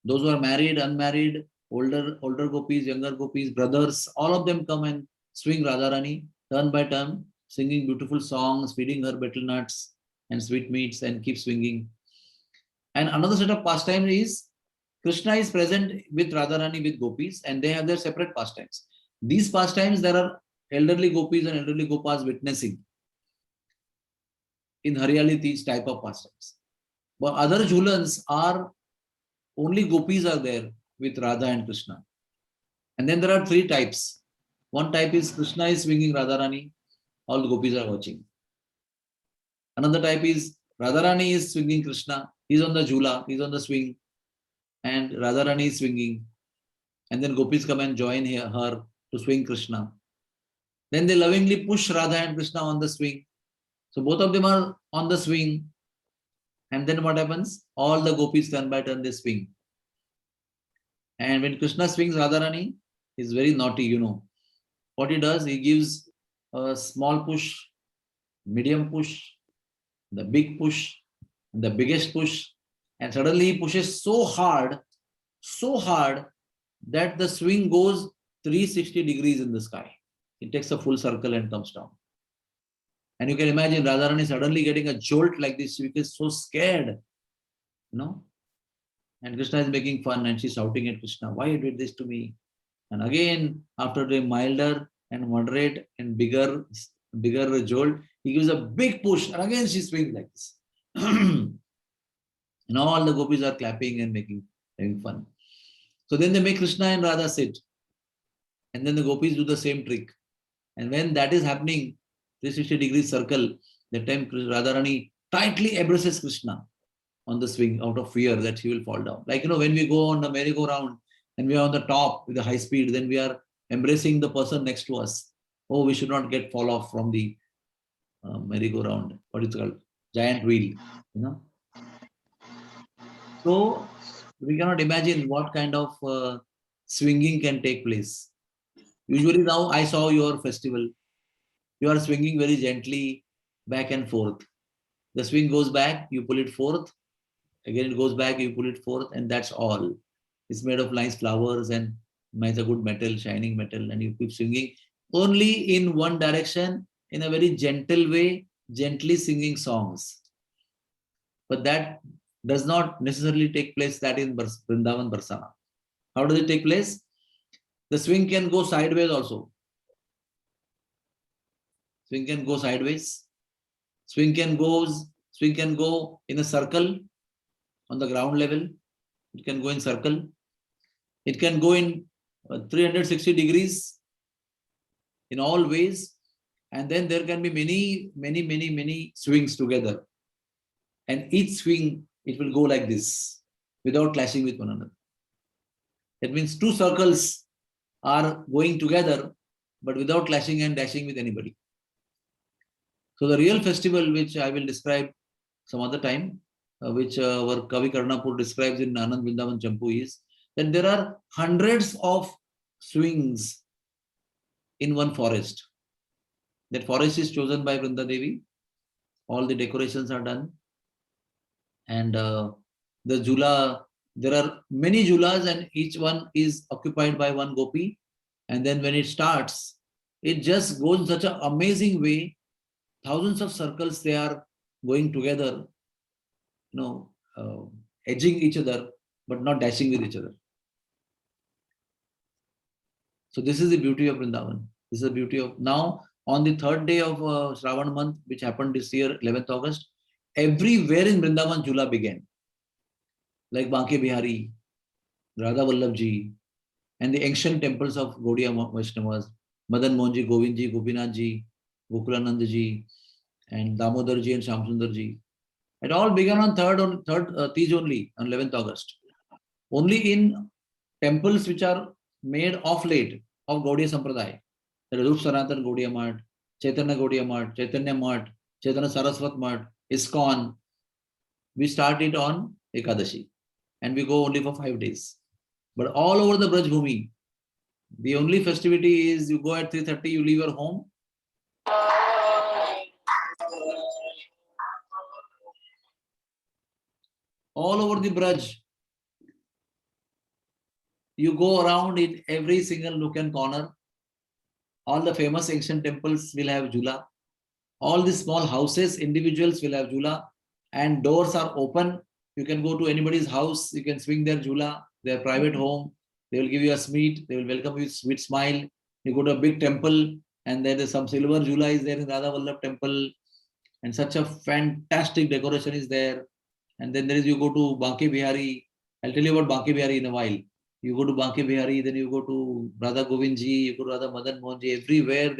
Speaker 1: Those who are married, unmarried, older gopis, younger gopis, brothers, all of them come and swing Radharani turn by turn, singing beautiful songs, feeding her betel nuts and sweetmeats, and keep swinging. And another set of pastime is Krishna is present with Radharani with gopis, and they have their separate pastimes. These pastimes, there are elderly gopis and elderly gopas witnessing in Hariyali Tej type of pastimes. But other Jhulans are only gopis are there with Radha and Krishna. And then there are 3 types. One type is Krishna is swinging Radharani, all the gopis are watching. Another type is Radharani is swinging Krishna, he's on the Jhula, he's on the swing, and Radharani is swinging. And then gopis come and join her to swing Krishna. Then they lovingly push Radha and Krishna on the swing. So both of them are on the swing. And then what happens? All the gopis turn by turn they swing. And when Krishna swings Radharani, he's very naughty, What he does, he gives a small push, medium push, the big push, the biggest push. And suddenly he pushes so hard that the swing goes 360 degrees in the sky. It takes a full circle and comes down. And you can imagine Radharani suddenly getting a jolt like this. She is so scared, And Krishna is making fun and she's shouting at Krishna, why you did this to me? And again, after a milder and moderate and bigger jolt, he gives a big push and again she swings like this. And all the gopis are clapping and having fun. So then they make Krishna and Radha sit. And then the gopis do the same trick. And when that is happening, 360-degree circle, that time Radharani tightly embraces Krishna on the swing out of fear that he will fall down. Like, when we go on the merry-go-round and we are on the top with the high speed, then we are embracing the person next to us. Oh, we should not fall off from the merry-go-round. What is it called? Giant wheel. So we cannot imagine what kind of swinging can take place. Usually now I saw your festival. You are swinging very gently back and forth. The swing goes back, you pull it forth. Again, it goes back, you pull it forth, and that's all. It's made of nice flowers and nice good metal, shining metal, and you keep swinging only in one direction in a very gentle way, gently singing songs. But that does not necessarily take place that in Vrindavan Barsana. How does it take place? The swing can go sideways also. Swing can go sideways. Swing can go in a circle on the ground level. It can go in circle. It can go in 360 degrees in all ways. And then there can be many swings together. And each swing, it will go like this without clashing with one another. That means two circles are going together, but without clashing and dashing with anybody. So the real festival, which I will describe some other time, which our Kavi Karnapur describes in Anand Vrindavan Champu, is that there are hundreds of swings in one forest. That forest is chosen by Vrinda Devi. All the decorations are done. And the Jhula, there are many Jhulas and each one is occupied by one gopi. And then when it starts, it just goes in such an amazing way. Thousands of circles, they are going together, edging each other, but not dashing with each other. So this is the beauty of Vrindavan. This is the beauty of now on the third day of Shravan month, which happened this year, 11th August, everywhere in Vrindavan Jhula began. Like Banke Bihari, Radha Vallabhji, and the ancient temples of Gaudiya Vaishnavas, Madan Mohanji, Govindji, Gopinathji, Gokulanandji, and Damodarji and Shamsundarji. It all began on third Tej only, on 11th August. Only in temples which are made of late of Gaudiya Sampradaya. That is SANATANA Gaudiya Math, Chaitanya Gaudiya Math, Chaitanya Math, Chaitanya Saraswat Math, ISKCON. We started on Ekadashi and we go only for 5 days. But all over the Braj Bhumi, the only festivity is you go at 3:30, you leave your home. All over the Braj, you go around in every single nook and corner. All the famous ancient temples will have Jhula. All the small houses, individuals will have Jhula. And doors are open. You can go to anybody's house. You can swing their Jhula, their private home. They will give you a sweet. They will welcome you with sweet smile. You go to a big temple and there is some silver Jhula is there in Radha Vallabh temple. And such a fantastic decoration is there. And then there is, you go to Banke Bihari. I'll tell you about Banke Bihari in a while. You go to Banke Bihari, then you go to Radha Govindji, you go to Radha Madan Mohanji. Everywhere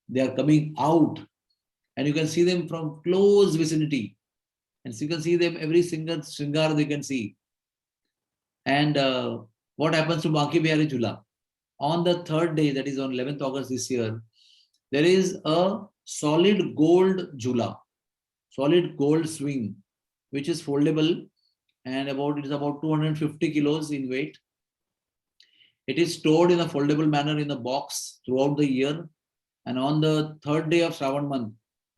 Speaker 1: they are coming out. And you can see them from close vicinity. And so you can see them every single Shringar they can see. And what happens to Banke Bihari Jhula? On the third day, that is on 11th August this year, there is a solid gold Jhula, solid gold swing, which is foldable and it is about 250 kilos in weight. It is stored in a foldable manner in a box throughout the year. And on the third day of Shravan month,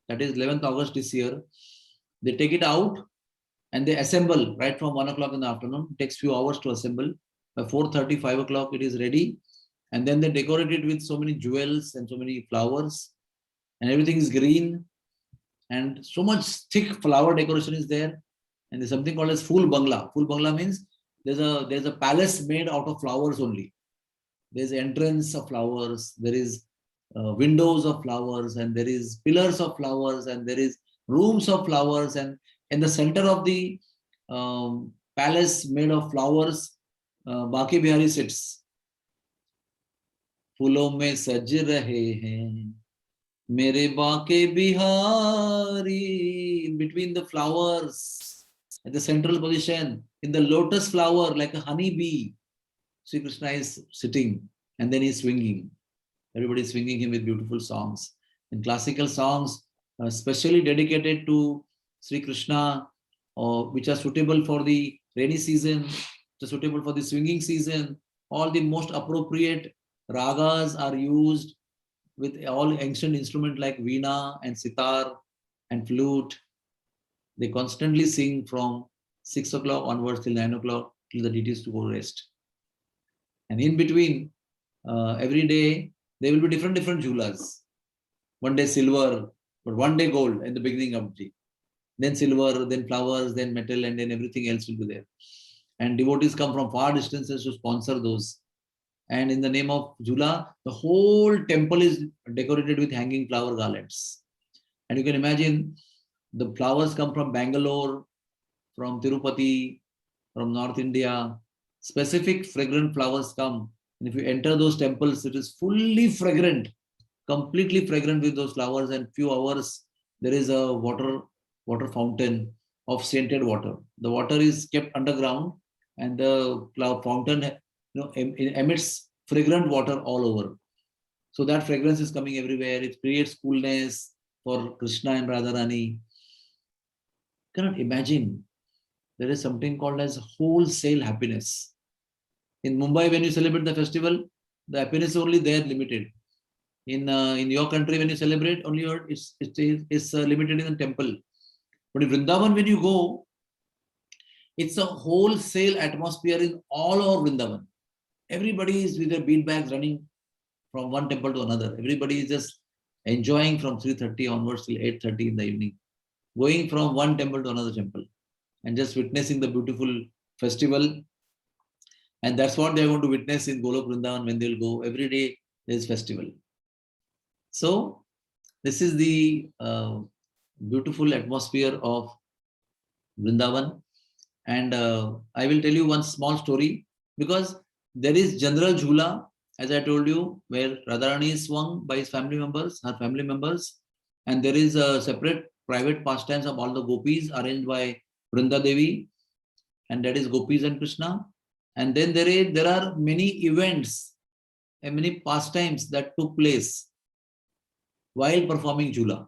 Speaker 1: that is 11th August this year, they take it out and they assemble right from 1 o'clock in the afternoon. It takes few hours to assemble. By 4:30, 5 o'clock, it is ready. And then they decorate it with so many jewels and so many flowers. And everything is green. And so much thick flower decoration is there. And there's something called as Phul Bangla. Phul Bangla means there's a palace made out of flowers only. There's entrance of flowers. There is windows of flowers. And there is pillars of flowers. And there is rooms of flowers. And in the center of the palace made of flowers, Banke Bihari sits. फूलों में सज रहे हैं मेरे Banke Bihari. In between the flowers, at the central position, in the lotus flower, like a honey bee, Sri Krishna is sitting and then he's swinging. Everybody is swinging him with beautiful songs. And classical songs, specially dedicated to Sri Krishna, which are suitable for the rainy season, which are suitable for the swinging season. All the most appropriate ragas are used with all ancient instruments like veena and sitar and flute. They constantly sing from 6 o'clock onwards till 9 o'clock till the deities to go rest. And in between, every day, there will be different jhulas. One day silver, but one day gold in the beginning of the day. Then silver, then flowers, then metal, and then everything else will be there. And devotees come from far distances to sponsor those. And in the name of Jhula, the whole temple is decorated with hanging flower garlands. And you can imagine the flowers come from Bangalore, from Tirupati, from North India. Specific fragrant flowers come. And if you enter those temples, it is fully fragrant, completely fragrant with those flowers. And few hours, there is a water fountain of scented water. The water is kept underground and the fountain emits fragrant water all over. So that fragrance is coming everywhere. It creates coolness for Krishna and Radharani. Cannot imagine. There is something called as wholesale happiness. In Mumbai, when you celebrate the festival, the happiness is only there limited. In your country, when you celebrate, only it's limited in the temple. But in Vrindavan, when you go, it's a wholesale atmosphere in all over Vrindavan. Everybody is with their bead bags running from one temple to another. Everybody is just enjoying from 3:30 onwards till 8:30 in the evening, going from one temple to another temple and just witnessing the beautiful festival. And that's what they're going to witness in Golok Vrindavan when they'll go. Every day there's festival. So this is the beautiful atmosphere of Vrindavan. And I will tell you one small story, because there is general Jhula, as I told you, where Radharani is swung by his family members, her family members, and there is a separate private pastimes of all the gopis arranged by Vrinda Devi, and that is Gopis and Krishna. And then there are many events and many pastimes that took place while performing Jhula.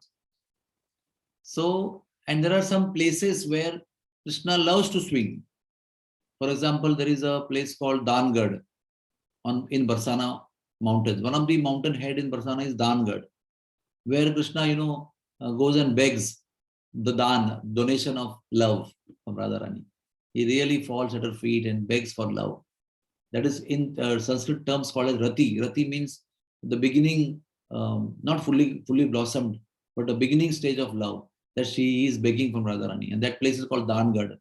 Speaker 1: So, and there are some places where Krishna loves to swing. For example, there is a place called Dangad in Barsana mountains. One of the mountain head in Barsana is Dangad, where Krishna, goes and begs the donation of love from Radharani. He really falls at her feet and begs for love. That is in Sanskrit terms called as Rati. Rati means the beginning, not fully blossomed, but the beginning stage of love that she is begging from Radharani. And that place is called Dangad.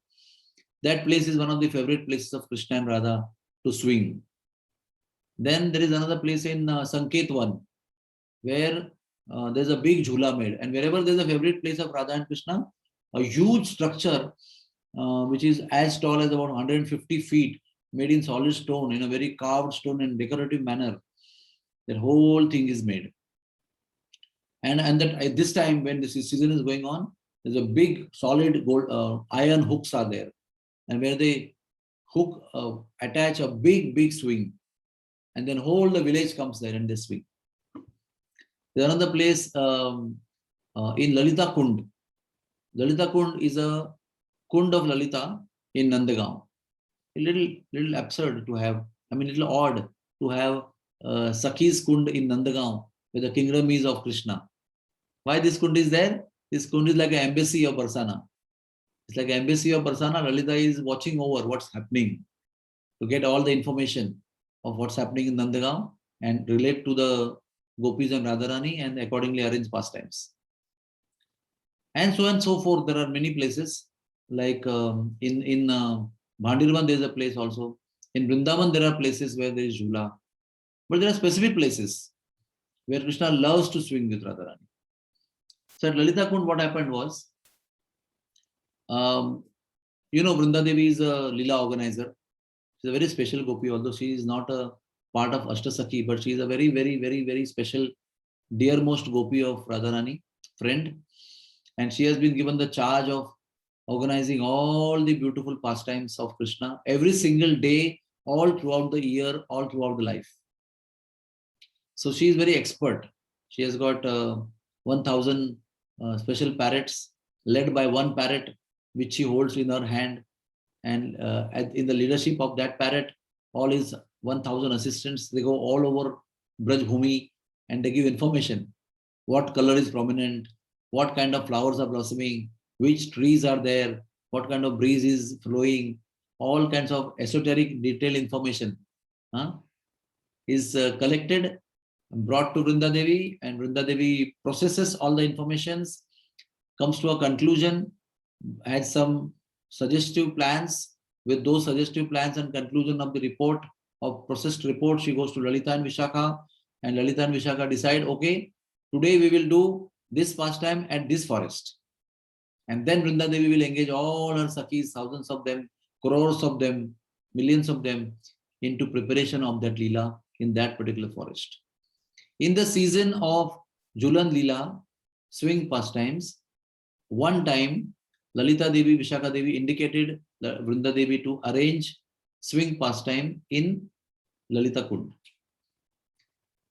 Speaker 1: That place is one of the favorite places of Krishna and Radha to swing. Then there is another place in Sanketwan, where there's a big Jhula made. And wherever there's a favorite place of Radha and Krishna, a huge structure, which is as tall as about 150 feet, made in solid stone, in a very carved stone and decorative manner. That whole thing is made. And that at this time, when this season is going on, there's a big solid gold iron hooks are there. And where they attach a big swing. And then whole the village comes there and they swing. There's another place in Lalita Kund. Lalita Kund is a Kund of Lalita in Nandagaon. A little absurd to have, little odd to have Sakhi's Kund in Nandagaon, where the kingdom is of Krishna. Why this Kund is there? This Kund is like an embassy of Barsana. It's like an embassy of Barsana. Lalita is watching over what's happening to get all the information of what's happening in Nandagaon and relate to the Gopis and Radharani and accordingly arrange pastimes. And so on and so forth. There are many places like in Bhandirvan there is a place also. In Vrindavan there are places where there is Jhula. But there are specific places where Krishna loves to swing with Radharani. So at Lalita Kund what happened was, Vrinda Devi is a Leela organizer. She's a very special gopi, although she is not a part of Ashtasakhi, but she is a very, very, very, very special, dearmost Gopi of Radharani, friend. And she has been given the charge of organizing all the beautiful pastimes of Krishna every single day, all throughout the year, all throughout the life. So she is very expert. She has got 1,000 special parrots led by one parrot, which she holds in her hand. And in the leadership of that parrot, all his 1,000 assistants, they go all over Braj Bhumi and they give information. What color is prominent, what kind of flowers are blossoming, which trees are there, what kind of breeze is flowing, all kinds of esoteric detailed information is collected, brought to Vrinda Devi, and Vrinda Devi processes all the informations, comes to a conclusion, has some suggestive plans. With those suggestive plans and conclusion of the report, of processed report, she goes to Lalita and Vishakha, and Lalita and Vishakha decide, okay, today we will do this pastime at this forest. And then Vrinda Devi will engage all her Sakhis, thousands of them, crores of them, millions of them, into preparation of that Leela in that particular forest. In the season of Jhulan Leela, swing pastimes, one time Lalita Devi, Vishakha Devi indicated Vrinda Devi to arrange swing pastime in Lalita Kund.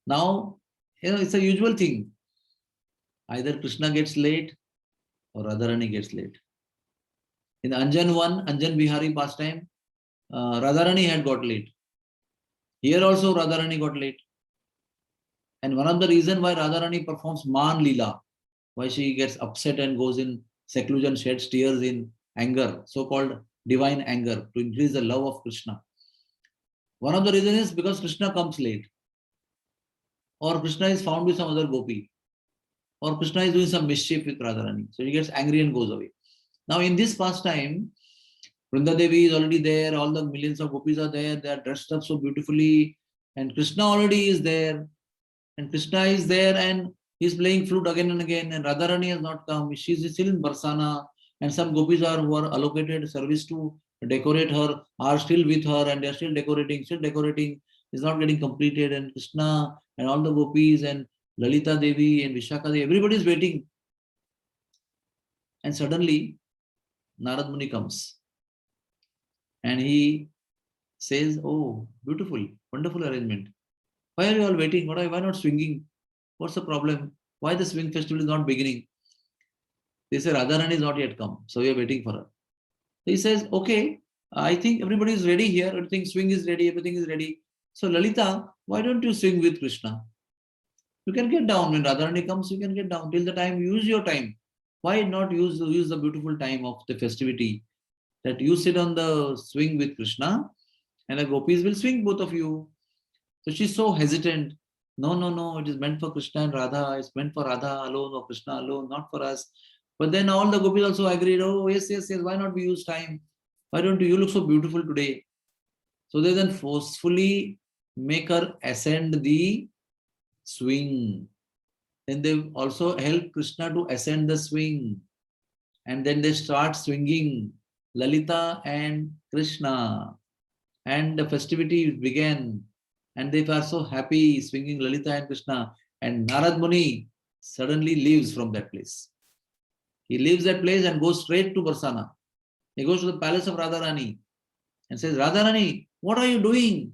Speaker 1: Now, it's a usual thing. Either Krishna gets late or Radharani gets late. In the Anjan 1, Anjan Bihari pastime, Radharani had got late. Here also Radharani got late. And one of the reasons why Radharani performs Man Leela, why she gets upset and goes in seclusion, sheds tears in anger, so-called divine anger, to increase the love of Krishna. One of the reasons is because Krishna comes late, or Krishna is found with some other gopi, or Krishna is doing some mischief with Radharani. So he gets angry and goes away. Now in this pastime, Vrinda Devi is already there, all the millions of gopis are there, they are dressed up so beautifully, and Krishna already is there, and Krishna is there and he's playing flute again and again, and Radharani has not come. She's still in Barsana, and some gopis who are allocated service to decorate her are still with her, and they're still decorating, is not getting completed, and Krishna and all the gopis and Lalita Devi and Vishakha Devi, everybody is waiting. And suddenly Narad Muni comes and he says, oh, beautiful, wonderful arrangement. Why are you all waiting? Why not swinging? What's the problem? Why the swing festival is not beginning? They say Radharani is not yet come, so we are waiting for her. He says, okay, I think everybody is ready here. Everything swing is ready, everything is ready. So Lalita, why don't you swing with Krishna? You can get down. When Radharani comes, you can get down. Till the time, use your time. Why not use the beautiful time of the festivity, that you sit on the swing with Krishna and the gopis will swing, both of you. So she's so hesitant. No, it is meant for Krishna and Radha. It's meant for Radha alone or Krishna alone, not for us. But then all the gopis also agreed, oh, yes, why not we use time? Why don't you look so beautiful today? So they then forcefully make her ascend the swing. Then they also help Krishna to ascend the swing. And then they start swinging, Lalita and Krishna. And the festivities began. And they are so happy swinging Lalita and Krishna. And Narad Muni suddenly leaves from that place. He leaves that place and goes straight to Barsana. He goes to the palace of Radharani and says, Radharani, what are you doing?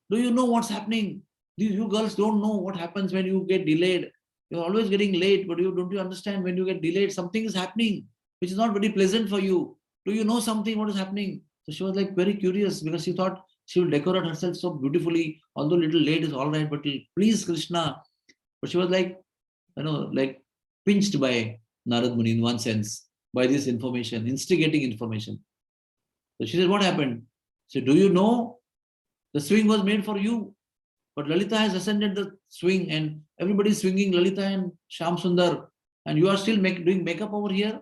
Speaker 1: Do you know what's happening? You girls don't know what happens when you get delayed. You're always getting late, but don't you understand, when you get delayed, something is happening, which is not very pleasant for you. Do you know something, what is happening? So she was like very curious, because she thought she will decorate herself so beautifully, although little late is all right, but please Krishna. But she was like, like pinched by Narad Muni in one sense, by this information, instigating information. So she said, what happened? She said, do you know the swing was made for you? But Lalita has ascended the swing and everybody is swinging Lalita and Sham Sundar, and you are still doing makeup over here?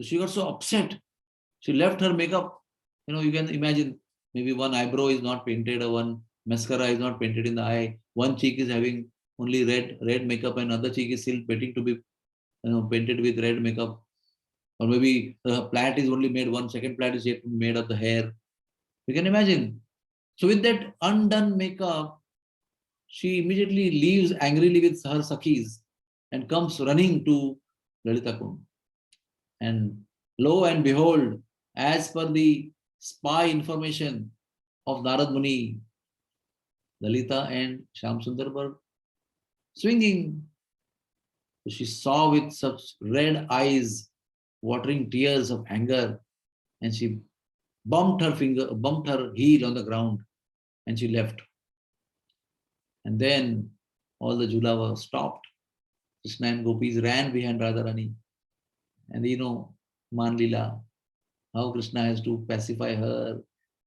Speaker 1: So she got so upset. She left her makeup. You can imagine, maybe one eyebrow is not painted, or one mascara is not painted in the eye. One cheek is having only red makeup, and other cheek is still waiting to be painted with red makeup. Or maybe the plait is only made, one second plait is yet made of the hair. You can imagine. So with that undone makeup, she immediately leaves angrily with her sakhis and comes running to Lalita Kund. And lo and behold, as per the spy information of Narad Muni, Lalita and Shyam Sundar were swinging. She saw with such red eyes, watering tears of anger, and she bumped her heel on the ground, and she left. And then all the Jhula was stopped. Krishna and gopis ran behind Radharani. And Man Leela, how Krishna has to pacify her,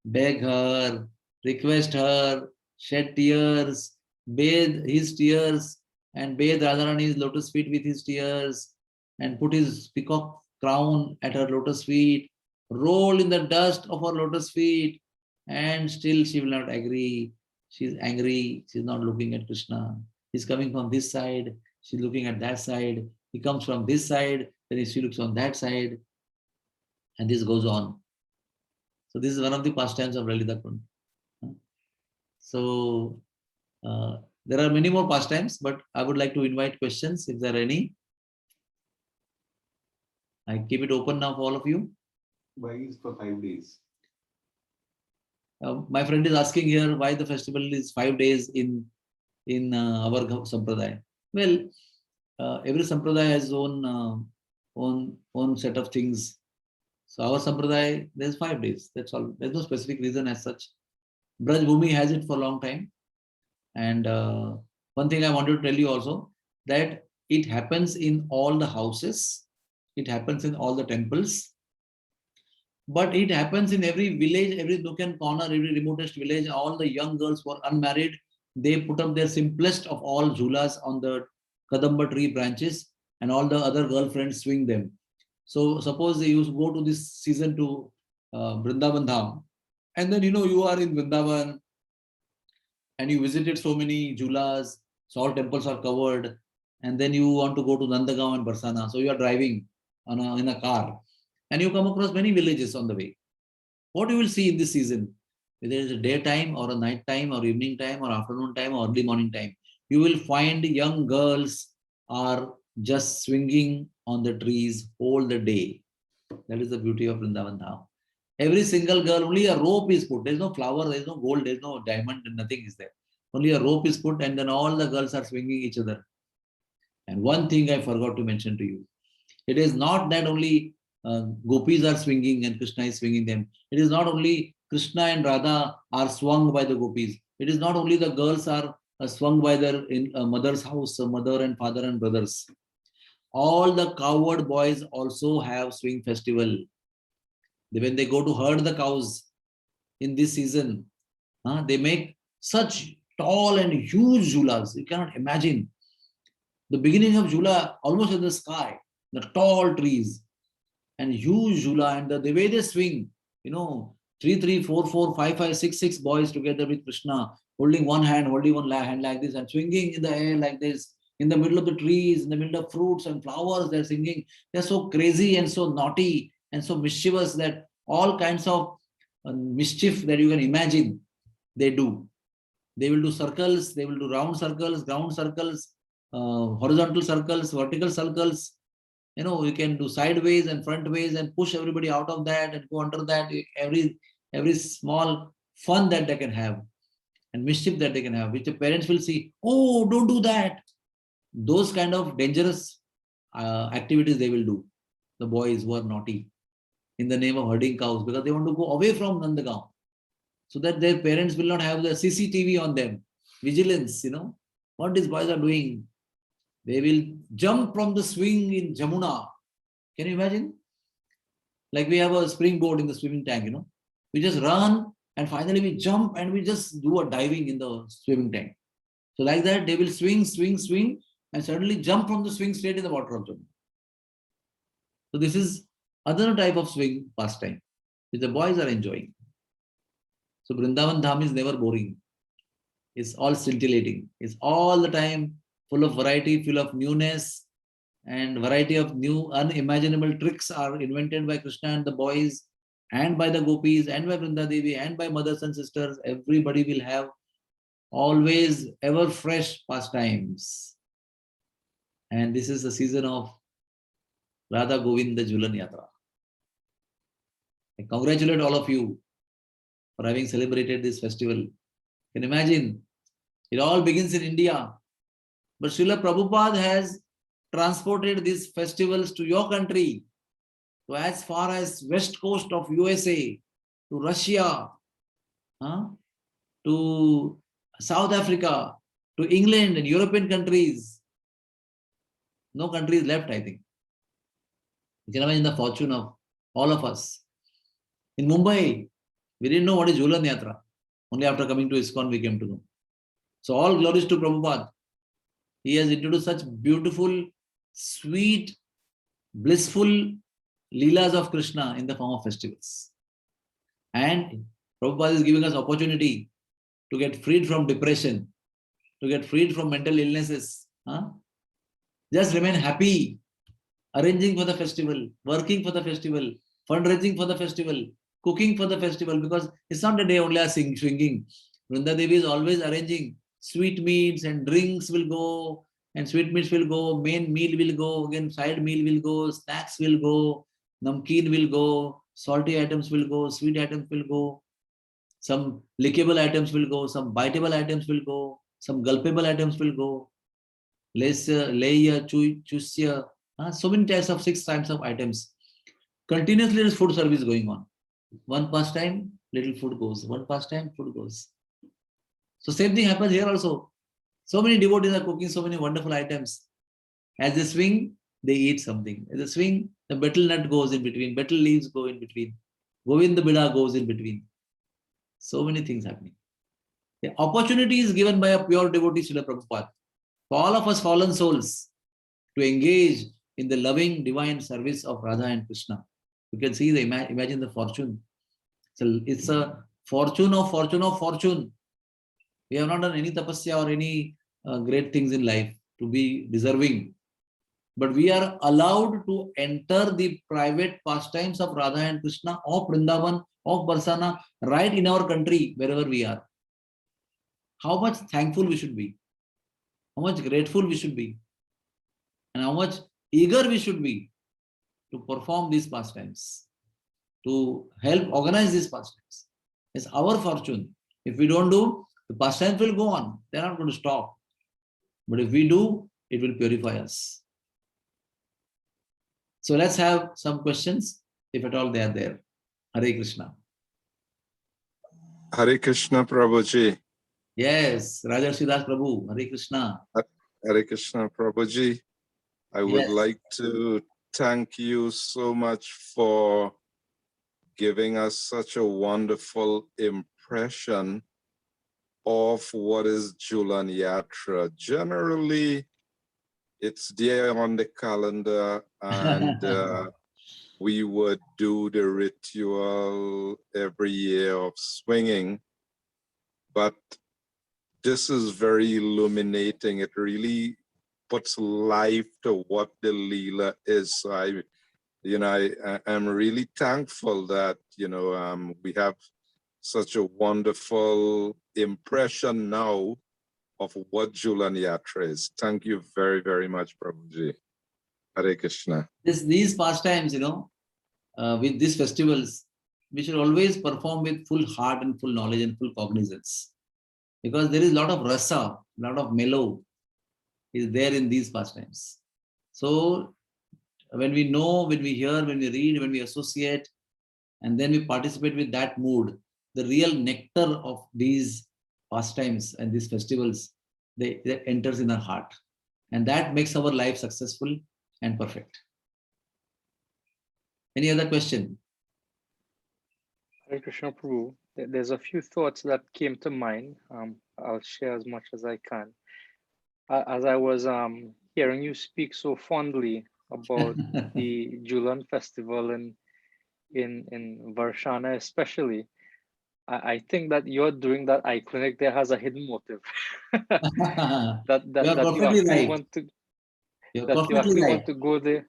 Speaker 1: beg her, request her, shed tears, bathe his tears, and bathe Radharani's lotus feet with his tears, and put his peacock crown at her lotus feet, roll in the dust of her lotus feet, and still she will not agree. She's angry, she's not looking at Krishna. He's coming from this side, she's looking at that side. He comes from this side, then she looks on that side, and this goes on. So this is one of the pastimes of Lalita Kund. So there are many more pastimes, but I would like to invite questions if there are any. I keep it open now for all of you.
Speaker 4: Why is for 5 days?
Speaker 1: My friend is asking here why the festival is 5 days in our sampradaya. Well, every sampradaya has its own set of things. So our sampradaya, there's 5 days. That's all. There's no specific reason as such. Braj Bhumi has it for a long time. And one thing I wanted to tell you also, that it happens in all the houses. It happens in all the temples. But it happens in every village, every nook and corner, every remotest village. All the young girls who are unmarried, they put up their simplest of all jhulas on the kadamba tree branches, and all the other girlfriends swing them. So suppose you go to this season to Vrindavan Dham, and then you are in Vrindavan and you visited so many jhulas, so all temples are covered, and then you want to go to Nandagaon and Barsana. So you are driving in a car, and you come across many villages on the way. What you will see in this season, whether it is a daytime or a night time or evening time or afternoon time or early morning time, you will find young girls are just swinging on the trees all the day. That is the beauty of Vrindavan Dham. Every single girl, only a rope is put. There is no flower, there is no gold, there is no diamond, nothing is there. Only a rope is put, and then all the girls are swinging each other. And one thing I forgot to mention to you. It is not that only gopis are swinging and Krishna is swinging them. It is not only Krishna and Radha are swung by the gopis. It is not only the girls are swung by their mother's house, mother and father and brothers. All the cowherd boys also have swing festival. When they go to herd the cows in this season, they make such tall and huge jhulas. You cannot imagine. The beginning of jhula almost in the sky, the tall trees and huge jhula, and the way they swing, 3, 4, 4, 5, 5, 6, 6 boys together with Krishna, holding one hand like this and swinging in the air like this, in the middle of the trees, in the middle of fruits and flowers, they're singing. They're so crazy and so naughty and so mischievous that all kinds of mischief that you can imagine, they do. They will do circles, they will do round circles, ground circles, horizontal circles, vertical circles. You can do sideways and frontways and push everybody out of that and go under that. Every small fun that they can have and mischief that they can have, which the parents will see, oh, don't do that. Those kind of dangerous activities they will do, the boys who are naughty, in the name of herding cows, because they want to go away from Nandagaon, so that their parents will not have the CCTV on them. Vigilance, what these boys are doing. They will jump from the swing in Jamuna. Can you imagine? Like we have a springboard in the swimming tank, We just run and finally we jump and we just do a diving in the swimming tank. So like that, they will swing, swing, swing, and suddenly jump from the swing straight in the water of Jamuna. So this is other type of swing pastime, which the boys are enjoying. So Vrindavan Dham is never boring. It's all scintillating. It's all the time full of variety, full of newness, and variety of new unimaginable tricks are invented by Krishna and the boys. and by the gopis, and by Vrinda Devi, and by mothers and sisters. Everybody will have always ever fresh pastimes. And this is the season of Radha Govinda Jhulan Yatra. I congratulate all of you for having celebrated this festival. You can imagine, it all begins in India. But Srila Prabhupada has transported these festivals to your country, to as far as west coast of USA, to Russia, to South Africa, to England and European countries. No country is left, I think. You can imagine the fortune of all of us. In Mumbai, we didn't know what is Jhulan Yatra. Only after coming to ISKCON we came to know. So all glories to Prabhupada. He has introduced such beautiful, sweet, blissful Leelas of Krishna in the form of festivals. And Prabhupada is giving us opportunity to get freed from depression, to get freed from mental illnesses. Just remain happy, arranging for the festival, working for the festival, fundraising for the festival, cooking for the festival, because it's not a day only as swinging. Vrinda Devi is always arranging sweet meats and drinks will go, and sweet meats will go, main meal will go, again side meal will go, snacks will go, namkeen will go, salty items will go, sweet items will go, some lickable items will go, some biteable items will go, some gulpable items will go, leya, chusya, so many types of 6 types of items. Continuously there is food service going on. One pastime, little food goes. One pastime, food goes. So same thing happens here also. So many devotees are cooking so many wonderful items. As they swing, they eat something. As they swing, the betel nut goes in between. Betel leaves go in between. Govinda Bida goes in between. So many things happening. The opportunity is given by a pure devotee, Srila Prabhupada, for all of us fallen souls to engage in the loving divine service of Radha and Krishna. You can see, imagine the fortune. So it's a fortune of fortune of fortune. We have not done any tapasya or any great things in life to be deserving. But we are allowed to enter the private pastimes of Radha and Krishna, of Vrindavan, of Barsana, right in our country, wherever we are. How much thankful we should be. How much grateful we should be. And how much eager we should be to perform these pastimes, to help organize these pastimes. It's our fortune. If we don't do, the pastimes will go on. They're not going to stop. But if we do, it will purify us. So let's have some questions, if at all they are there. Hare Krishna.
Speaker 5: Hare Krishna Prabhuji.
Speaker 1: Yes, Rajvasi Prabhu. Hare Krishna.
Speaker 5: Hare Krishna Prabhuji. I would
Speaker 1: Yes.
Speaker 5: like to thank you so much for giving us such a wonderful impression of what is Jhulan Yatra. Generally, it's there on the calendar, and we would do the ritual every year of swinging, but this is very illuminating. It really puts life to what the Leela is. So I'm really thankful that, we have such a wonderful impression now of what Jhulan Yatra is. Thank you very, very much, Prabhuji. Hare Krishna.
Speaker 1: These pastimes, with these festivals, we should always perform with full heart and full knowledge and full cognizance. Because there is a lot of rasa, a lot of mellow is there in these pastimes. So when we know, when we hear, when we read, when we associate, and then we participate with that mood, the real nectar of these pastimes and these festivals, they enters in our heart. And that makes our life successful and perfect. Any other question?
Speaker 2: Hare Krishna Prabhu, there's a few thoughts that came to mind. I'll share as much as I can. As I was hearing you speak so fondly about the Jhulan festival in Varshana especially, I think that you're doing that eye clinic there has a hidden motive. that
Speaker 1: You are
Speaker 2: you
Speaker 1: perfectly
Speaker 2: actually
Speaker 1: right.
Speaker 2: want to
Speaker 1: You're
Speaker 2: that you
Speaker 1: perfectly
Speaker 2: actually
Speaker 1: right.
Speaker 2: want to go there.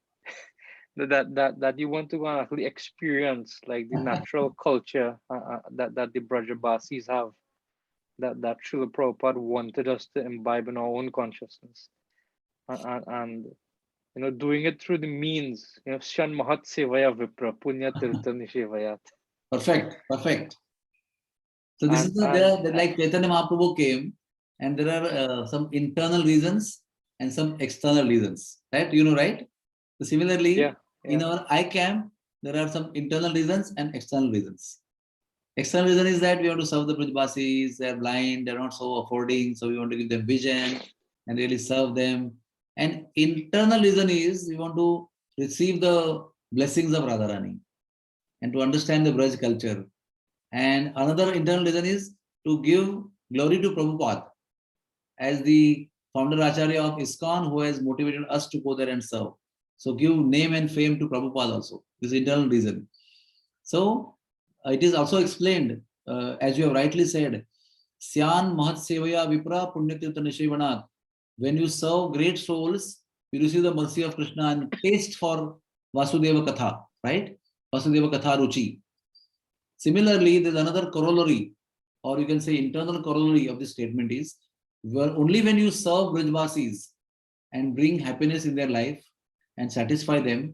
Speaker 2: that you want to go and actually experience like the natural culture that the Brajabasis have, that Srila Prabhupada wanted us to imbibe in our own consciousness, and doing it through the means, Shan Mahat Sevaya Vipra Punya Tirtha Nishevayat.
Speaker 1: Perfect. So this is like Chaitanya Mahaprabhu came, and there are some internal reasons and some external reasons, right? Right? So similarly, in our I camp, there are some internal reasons and external reasons. External reason is that we want to serve the Brajbasis, they're blind, they're not so affording, so we want to give them vision and really serve them. And internal reason is we want to receive the blessings of Radharani and to understand the Braj culture. And another internal reason is to give glory to Prabhupada as the founder Acharya of ISKCON, who has motivated us to go there and serve. So give name and fame to Prabhupada also. This is internal reason. So it is also explained, as you have rightly said, Syan Mahat Sevaya Vipra Punyatirtha Nishivanat. When you serve great souls, you receive the mercy of Krishna and taste for Vasudeva Katha, right? Vasudeva Katha Ruchi. Similarly, there's another corollary, or you can say internal corollary of this statement is, only when you serve Brajvasis and bring happiness in their life and satisfy them,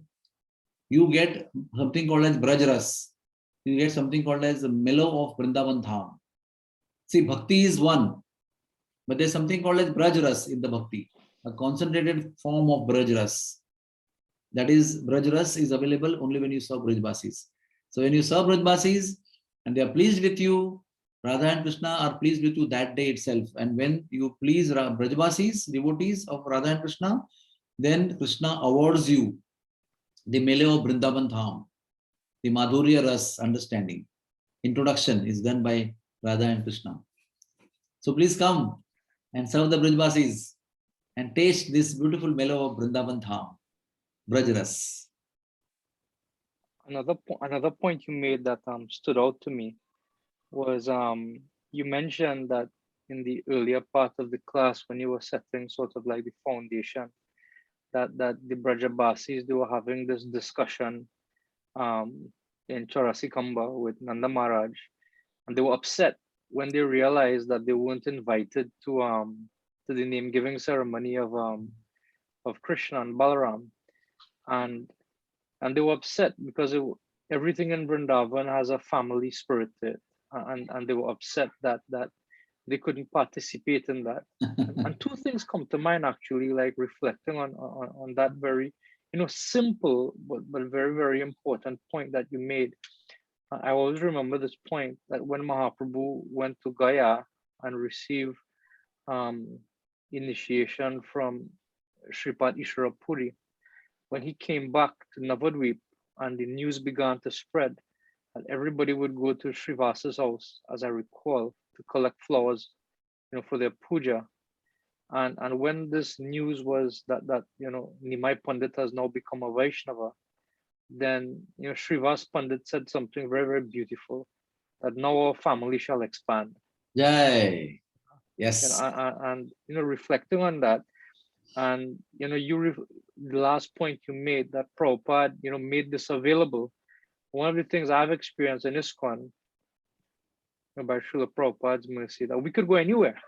Speaker 1: you get something called as Brajras. You get something called as the mellow of Vrindavan Dham. See, bhakti is one, but there's something called as Brajras in the bhakti, a concentrated form of Brajras. That is, Brajras is available only when you serve Brajvasis. So when you serve Brajvasis and they are pleased with you, Radha and Krishna are pleased with you that day itself. And when you please Brajvasis, devotees of Radha and Krishna, then Krishna awards you the mellow of Vrindavan Dham, the Madhurya Ras understanding. Introduction is done by Radha and Krishna. So please come and serve the Brajvasis and taste this beautiful mellow of Vrindavan Dham, Brajras.
Speaker 2: Another point you made that stood out to me was you mentioned that in the earlier part of the class when you were setting sort of like the foundation, that the Brajabasis, they were having this discussion in Chaurasikamba with Nanda Maharaj, and they were upset when they realized that they weren't invited to the name giving ceremony of Krishna and Balaram, and they were upset because everything in Vrindavan has a family spirit to it, and they were upset that they couldn't participate in that. and two things come to mind actually, like reflecting on that very simple but very, very important point that you made. I always remember this point, that when Mahaprabhu went to Gaya and received initiation from Shripad Ishwara Puri, when he came back to Navadvip and the news began to spread, and everybody would go to Srivasa's house, as I recall, to collect flowers, for their puja. And when this news was that Nimai Pandit has now become a Vaishnava, then Srivas Pandit said something very, very beautiful, that now our family shall expand.
Speaker 1: Jai. Yes.
Speaker 2: And reflecting on that, and the last point you made, that Prabhupada made this available. One of the things I've experienced in ISKCON by Srila Prabhupada's mercy, that we could go anywhere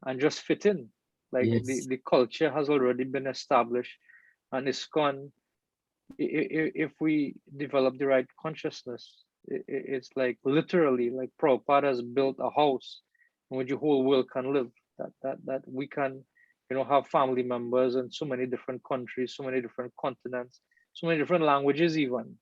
Speaker 2: and just fit in. Like the culture has already been established, and ISKCON, if we develop the right consciousness, it's like literally like Prabhupada has built a house in which the whole world can live. That we can have family members in so many different countries, so many different continents, so many different languages even.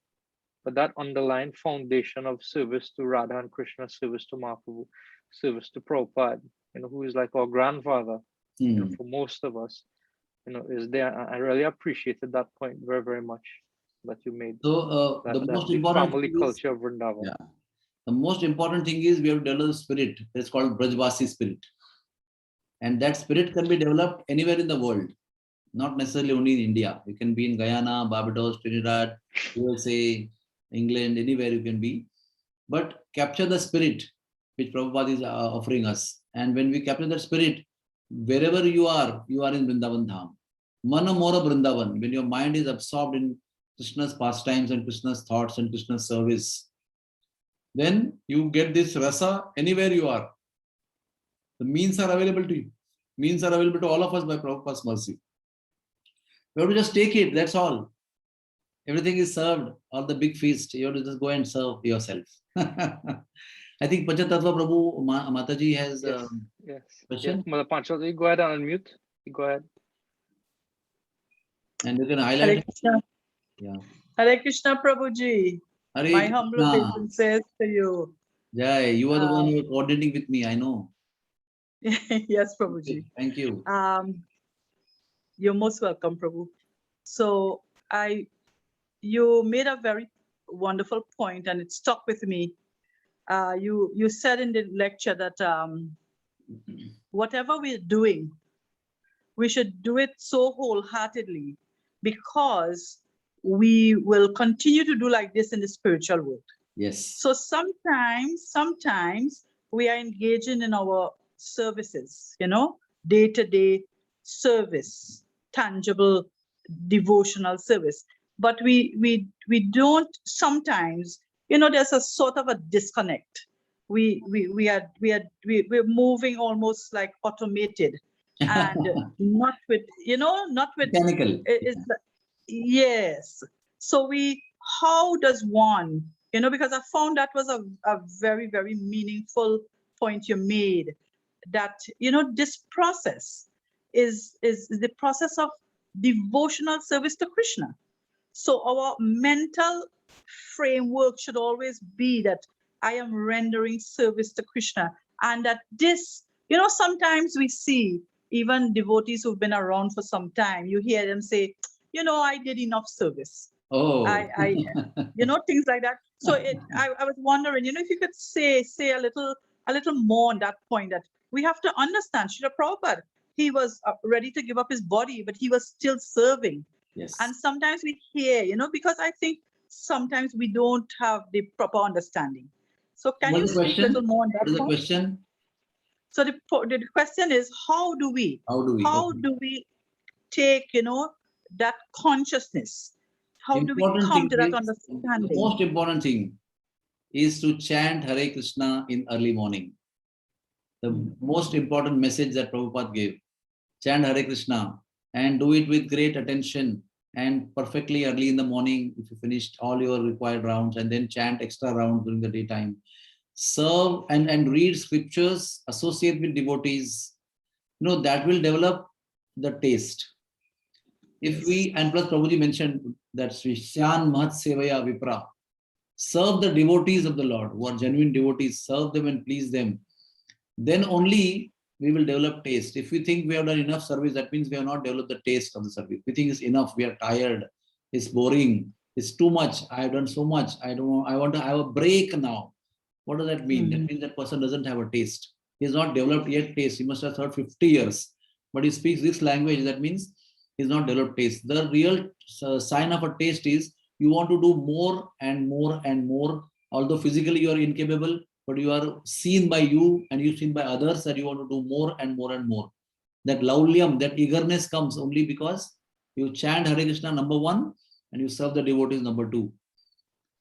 Speaker 2: But that underlying foundation of service to Radha and Krishna, service to Mahaprabhu, service to Prabhupada, who is like our grandfather for most of us, is there. I really appreciated that point very, very much that you made.
Speaker 1: So the most important
Speaker 2: family culture of Vrindavan.
Speaker 1: Yeah. The most important thing is we have developed a spirit. It's called Brajvasi spirit. And that spirit can be developed anywhere in the world, not necessarily only in India. You can be in Guyana, Barbados, Trinidad, USA, England, anywhere you can be. But capture the spirit which Prabhupada is offering us. And when we capture that spirit, wherever you are in Vrindavan Dham. Mana Mora Vrindavan. When your mind is absorbed in Krishna's pastimes and Krishna's thoughts and Krishna's service, then you get this rasa anywhere you are. The means are available to you. Means are available to all of us by Prabhupada's mercy. You have to just take it, that's all. Everything is served, all the big feast. You have to just go and serve yourself. I think Panchatattva Prabhu Mataji has a question.
Speaker 2: Yes. Mother Panchatattva, go ahead and unmute. Go ahead.
Speaker 1: And you can
Speaker 6: Hare
Speaker 1: highlight.
Speaker 6: Krishna.
Speaker 1: Yeah.
Speaker 6: Hare Krishna Prabhuji.
Speaker 1: Hare
Speaker 6: My humble
Speaker 1: Krishna.
Speaker 6: obeisances to you.
Speaker 1: Jai, you are the one who is coordinating with me, I know.
Speaker 6: Yes, Prabhuji.
Speaker 1: Thank you.
Speaker 6: You're most welcome, Prabhu. So you made a very wonderful point, and it stuck with me. You said in the lecture that whatever we're doing, we should do it so wholeheartedly, because we will continue to do like this in the spiritual world.
Speaker 1: Yes.
Speaker 6: So sometimes we are engaging in our services, day-to-day service, tangible devotional service. But we don't sometimes, there's a sort of a disconnect. We're moving almost like automated and not with
Speaker 1: Mechanical.
Speaker 6: Yes. So how does one, because I found that was a very, very meaningful point you made, that, this process is the process of devotional service to Krishna. So our mental framework should always be that I am rendering service to Krishna, and that this, sometimes we see even devotees who've been around for some time, you hear them say, I did enough service.
Speaker 1: Oh,
Speaker 6: I things like that. So I was wondering, if you could say a little more on that point, that we have to understand Srila Prabhupada, he was ready to give up his body, but he was still serving.
Speaker 1: yes.
Speaker 6: And sometimes we hear, because I think sometimes we don't have the proper understanding. So can you speak a little more on that?
Speaker 1: What is the question?
Speaker 6: So the question is, how do we take, that consciousness? How do we come to that understanding?
Speaker 1: The most important thing is to chant Hare Krishna in early morning. The most important message that Prabhupada gave. Chant Hare Krishna and do it with great attention and perfectly early in the morning if you finished all your required rounds, and then chant extra rounds during the daytime. Serve and read scriptures, associate with devotees. That will develop the taste. If we, and plus Prabhuji mentioned that Srisyan Mahat Sevaya Vipra, serve the devotees of the Lord, who are genuine devotees, serve them and please them. Then only we will develop taste. If we think we have done enough service, that means we have not developed the taste of the service. We think it's enough, we are tired, it's boring, it's too much, I have done so much, I want to have a break now. What does that mean? That means that person doesn't have a taste. He has not developed yet taste. He must have served 50 years. But he speaks this language, that means he's not developed taste. The real sign of a taste is you want to do more and more and more. Although physically you are incapable, but you are seen by you and you seen by others that you want to do more and more and more. That laulyam, that eagerness comes only because you chant Hare Krishna number 1 and you serve the devotees number 2.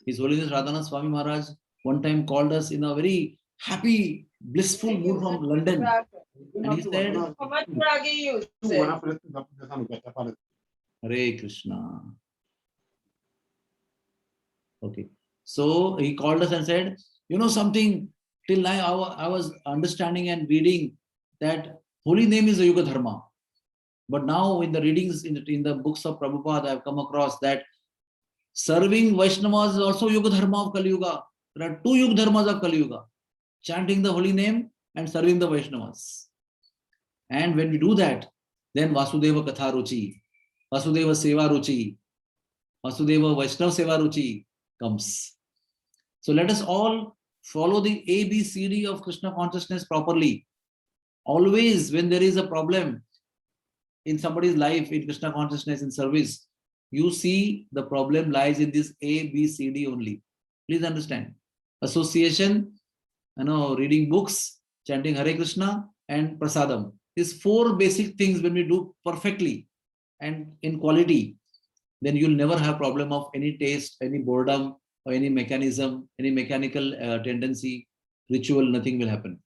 Speaker 1: His Holiness Radhanath Swami Maharaj one time called us in a very happy, blissful mood from London. And he said, Hare Krishna. Okay. So he called us and said, something, till now I was understanding and reading that holy name is a Yuga Dharma. But now in the readings, in the books of Prabhupada, I have come across that serving Vaishnavas is also Yuga Dharma of Kali Yuga. There are 2 Yuga Dharmas of Kali Yuga. Chanting the holy name and serving the Vaishnavas. And when we do that, then Vasudeva Katha Ruchi, Vasudeva Seva Ruchi, Vasudeva Vaishnava Seva Ruchi comes. So let us all follow the ABCD of Krishna consciousness properly. Always when there is a problem in somebody's life, in Krishna consciousness, in service, you see the problem lies in this ABCD only. Please understand. Association, reading books, chanting Hare Krishna, and prasadam. These 4 basic things when we do perfectly and in quality, then you'll never have problem of any taste, any boredom, or any mechanism, any mechanical tendency, ritual, nothing will happen.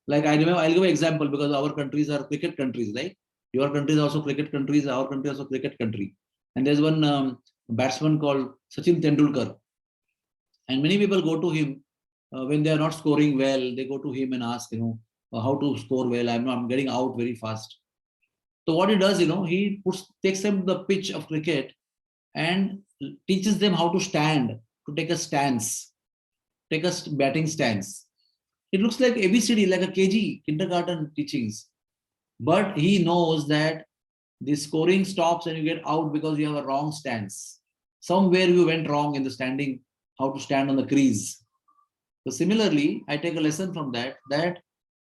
Speaker 1: Like I remember, I'll give an example because our countries are cricket countries, right? Your country is also cricket countries, our country is also cricket country. And there's one batsman called Sachin Tendulkar. And many people go to him when they are not scoring well, they go to him and ask, how to score well. I'm getting out very fast. So what he does, he takes them to the pitch of cricket and teaches them how to stand, to take a stance, take a batting stance. It looks like ABCD, like a KG, kindergarten teachings. But he knows that the scoring stops and you get out because you have a wrong stance. Somewhere you went wrong in the standing, how to stand on the crease. So similarly, I take a lesson from that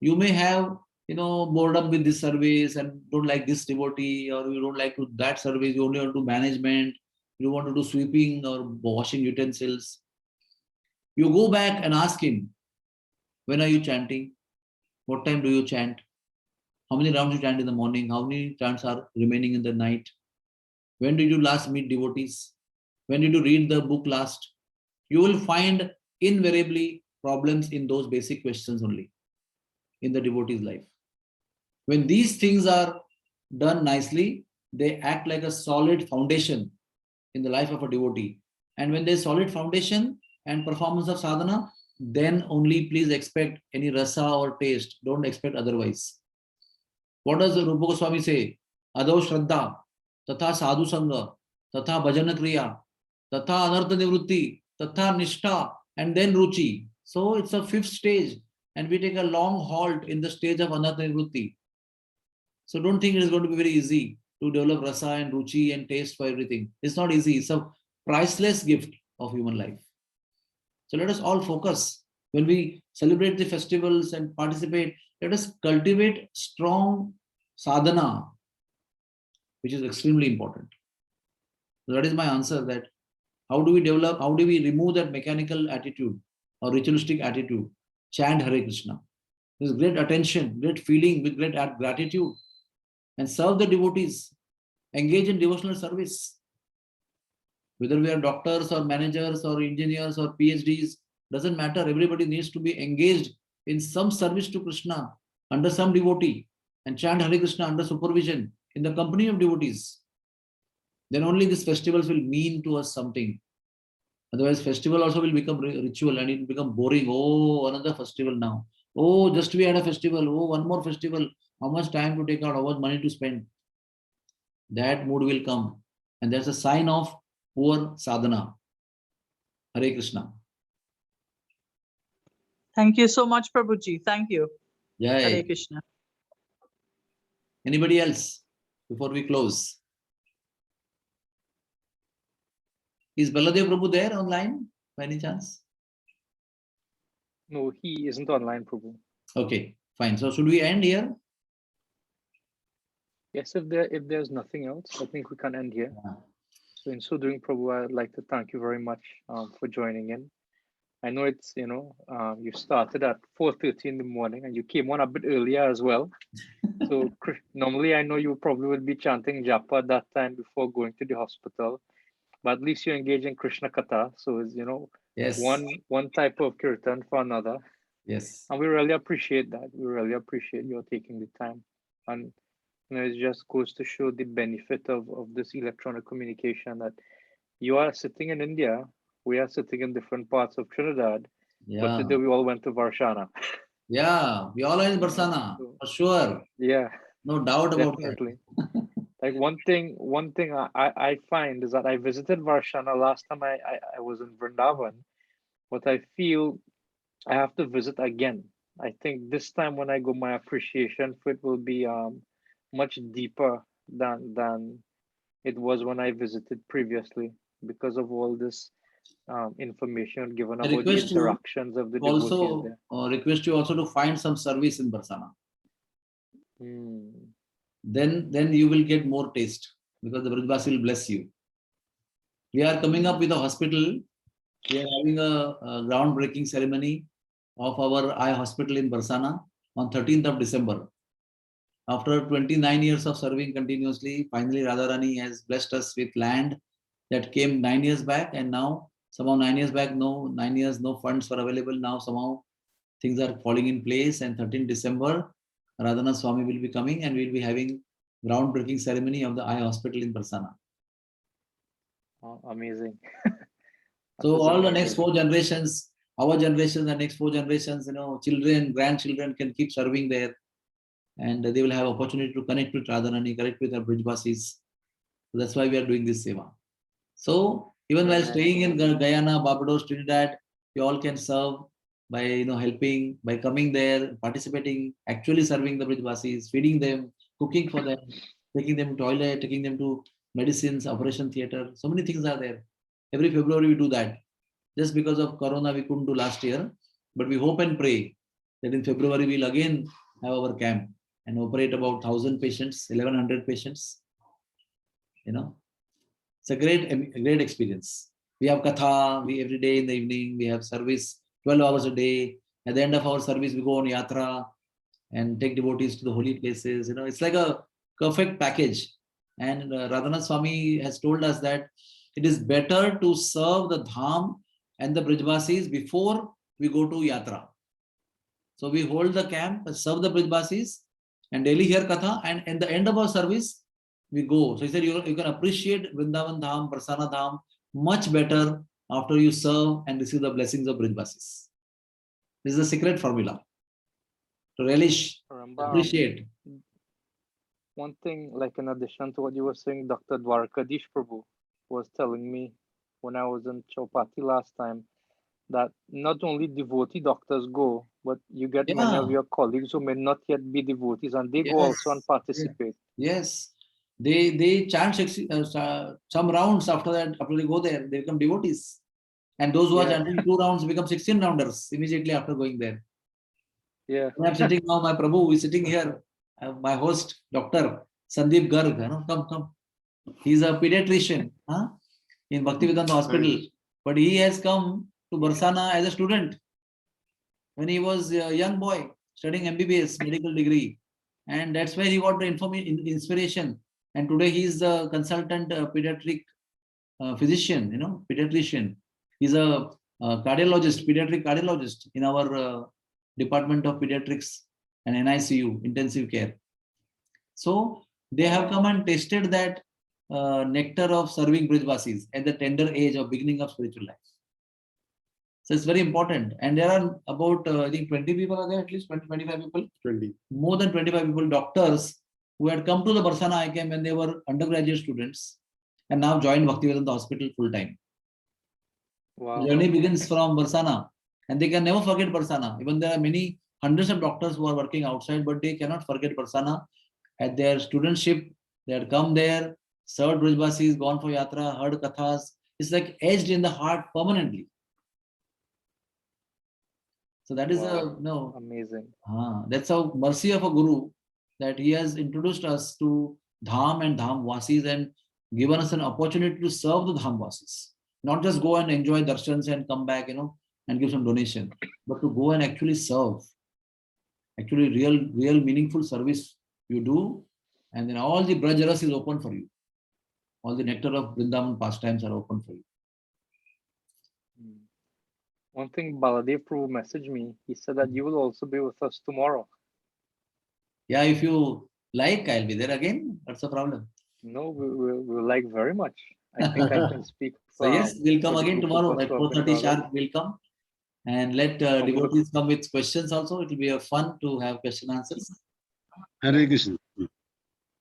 Speaker 1: you may have, boredom with this service and don't like this devotee, or you don't like to that service, you only want to do management, you want to do sweeping or washing utensils. You go back and ask him, when are you chanting? What time do you chant? How many rounds you chant in the morning? How many chants are remaining in the night? When did you last meet devotees? When did you read the book last? You will find invariably problems in those basic questions only in the devotee's life. When these things are done nicely, they act like a solid foundation in the life of a devotee. And when there's solid foundation and performance of sadhana, then only please expect any rasa or taste. Don't expect otherwise. What does Rupa Goswami say? Adho Shraddha, Tatha Sadhu Sangha, Tatha Bhajana Kriya, Tatha Anartha Nivrutti, Tatha Nishtha, and then Ruchi. So it's a fifth stage, and we take a long halt in the stage of Anartha Nivrutti. So don't think it is going to be very easy to develop rasa and ruchi and taste for everything. It's not easy. It's a priceless gift of human life. So let us all focus. When we celebrate the festivals and participate, let us cultivate strong sadhana, which is extremely important. So that is my answer, that how do we develop, how do we remove that mechanical attitude or ritualistic attitude? Chant Hare Krishna. There's great attention, great feeling, with great gratitude, and serve the devotees. Engage in devotional service. Whether we are doctors or managers or engineers or PhDs, doesn't matter. Everybody needs to be engaged in some service to Krishna under some devotee, and chant Hare Krishna under supervision in the company of devotees. Then only these festivals will mean to us something. Otherwise, festival also will become ritual and it will become boring. Oh, another festival now. Oh, just we had a festival. Oh, one more festival. How much time to take out? How much money to spend? That mood will come. And that's a sign of poor sadhana. Hare Krishna.
Speaker 6: Thank you so much, Prabhuji. Thank you.
Speaker 1: Jai.
Speaker 6: Hare Krishna.
Speaker 1: Anybody else before we close? Is Baladev Prabhu there online by any chance?
Speaker 2: No, he isn't online, Prabhu.
Speaker 1: Okay, fine. So should we end here?
Speaker 2: Yes, if there's nothing else, I think we can end here.
Speaker 1: Yeah.
Speaker 2: So in so doing, Prabhu, I'd like to thank you very much for joining in. I know it's, you started at 4:30 in the morning and you came on a bit earlier as well. So normally I know you probably would be chanting japa at that time before going to the hospital, but at least you engage in Krishna Katha. So it's,
Speaker 1: Yes.
Speaker 2: one type of kirtan for another.
Speaker 1: Yes.
Speaker 2: And we really appreciate that. We really appreciate your taking the time. And it just goes to show the benefit of this electronic communication, that you are sitting in India, we are sitting in different parts of Trinidad, but today we all went to Varshana.
Speaker 1: Yeah, we all are in Barsana, for sure.
Speaker 2: Yeah.
Speaker 1: No doubt about
Speaker 2: Definitely.
Speaker 1: that.
Speaker 2: Like one thing I find is that I visited Varshana last time I was in Vrindavan, but I feel I have to visit again. I think this time when I go, my appreciation for it will be much deeper than it was when I visited previously, because of all this information given about the interactions of the devotees
Speaker 1: also
Speaker 2: there.
Speaker 1: Request you also to find some service in Barsana. Then you will get more taste, because the Rajvasi will bless you. We are coming up with a hospital. We are having a groundbreaking ceremony of our eye hospital in Barsana on 13th of December. After 29 years of serving continuously, finally Radharani has blessed us with land that came 9 years back, and now somehow 9 years back, no funds were available. Now somehow things are falling in place, and 13th December, Radhanath Swami will be coming and we'll be having groundbreaking ceremony of the eye hospital in Barsana.
Speaker 2: Oh, amazing.
Speaker 1: So
Speaker 2: That's
Speaker 1: all the
Speaker 2: amazing.
Speaker 1: next 4 generations, our generation, the next 4 generations, children, grandchildren can keep serving there, and they will have opportunity to connect with Radharani, connect with our Brijvasis. So that's why we are doing this seva. So even while
Speaker 2: Amen.
Speaker 1: staying in Guyana, Barbados, Trinidad, you all can serve by helping, by coming there, participating, actually serving the Brijvasis, feeding them, cooking for them, taking them to toilet, taking them to medicines, operation theater. So many things are there. Every February we do that. Just because of Corona we couldn't do last year, but we hope and pray that in February we'll again have our camp and operate about 1,000 patients, 1,100 patients. It's a great experience. We have katha, every day in the evening, we have service 12 hours a day. At the end of our service, we go on yatra and take devotees to the holy places. It's like a perfect package. And Radhanath Swami has told us that it is better to serve the dham and the Brijvasis before we go to yatra. So we hold the camp, serve the Brijvasis, and daily hear katha, and at the end of our service, we go. So he said you can appreciate Vrindavan Dham, Barsana Dham much better after you serve and receive the blessings of Brijvasis. This is the secret formula. To relish, appreciate.
Speaker 2: One thing, like in addition to what you were saying, Dr. Dwarkadish Prabhu was telling me when I was in Chowpatty last time, that not only devotee doctors go, but you get many of your colleagues who may not yet be devotees, and they go also and participate.
Speaker 1: Yes. They chant some rounds after that, after they go there, they become devotees. And those who are chanting 2 rounds become 16 rounders immediately after going there.
Speaker 2: Yeah.
Speaker 1: I'm sitting now, my Prabhu is sitting here, my host, Dr. Sandeep Garg, come. He's a pediatrician in Bhaktivedanta Hospital. But he has come to Barsana as a student when he was a young boy studying MBBS, medical degree. And that's where he got the inspiration. And today he is a consultant pediatric physician, pediatrician. He's a cardiologist, pediatric cardiologist in our Department of Pediatrics and NICU, intensive care. So they have come and tasted that nectar of serving Brijvasis at the tender age of beginning of spiritual life. So it's very important. And there are about, I think 20 people are there, at least 20, 25 people? 20. More than 25 people, doctors, who had come to the Barsana ICAM when they were undergraduate students and now joined Bhaktivedanta Hospital full time.
Speaker 2: Wow.
Speaker 1: The journey begins from Barsana, and they can never forget Barsana. Even there are many hundreds of doctors who are working outside, but they cannot forget Barsana. At their studentship, they had come there, served Brijvasis, gone for yatra, heard kathas. It's like etched in the heart permanently. So that is
Speaker 2: amazing.
Speaker 1: That's a mercy of a guru, that he has introduced us to Dham and Dham Vasis and given us an opportunity to serve the Dham Vasis. Not just go and enjoy darshans and come back, and give some donation, but to go and actually serve. Actually, real meaningful service you do, and then all the Brajaras is open for you. All the nectar of Vrindavan pastimes are open for you.
Speaker 2: One thing Baladev Prabhu messaged me, he said that you will also be with us tomorrow.
Speaker 1: Yeah, if you like, I'll be there again. What's the problem?
Speaker 2: No, we like very much. I think I can speak.
Speaker 1: So yes, we'll come again tomorrow at 4:30 sharp. We'll come and let devotees come with questions also. It will be a fun to have question answers.
Speaker 7: Hare Krishna.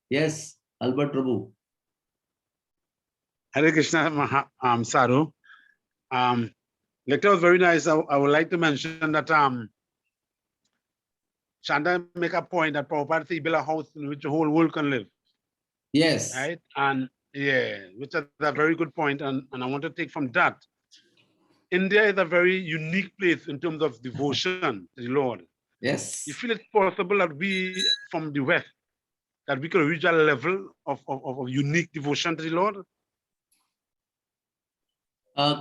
Speaker 1: Yes, Albert Prabhu.
Speaker 7: Hare Krishna, Saru. Lecture was very nice. I would like to mention that Shanta make a point that Prabhupada built a house in which the whole world can live.
Speaker 1: Yes.
Speaker 7: Right? And which is a very good point. And I want to take from that. India is a very unique place in terms of devotion to the Lord.
Speaker 1: Yes.
Speaker 7: You feel it's possible that we, from the West, that we could reach a level of unique devotion to the Lord?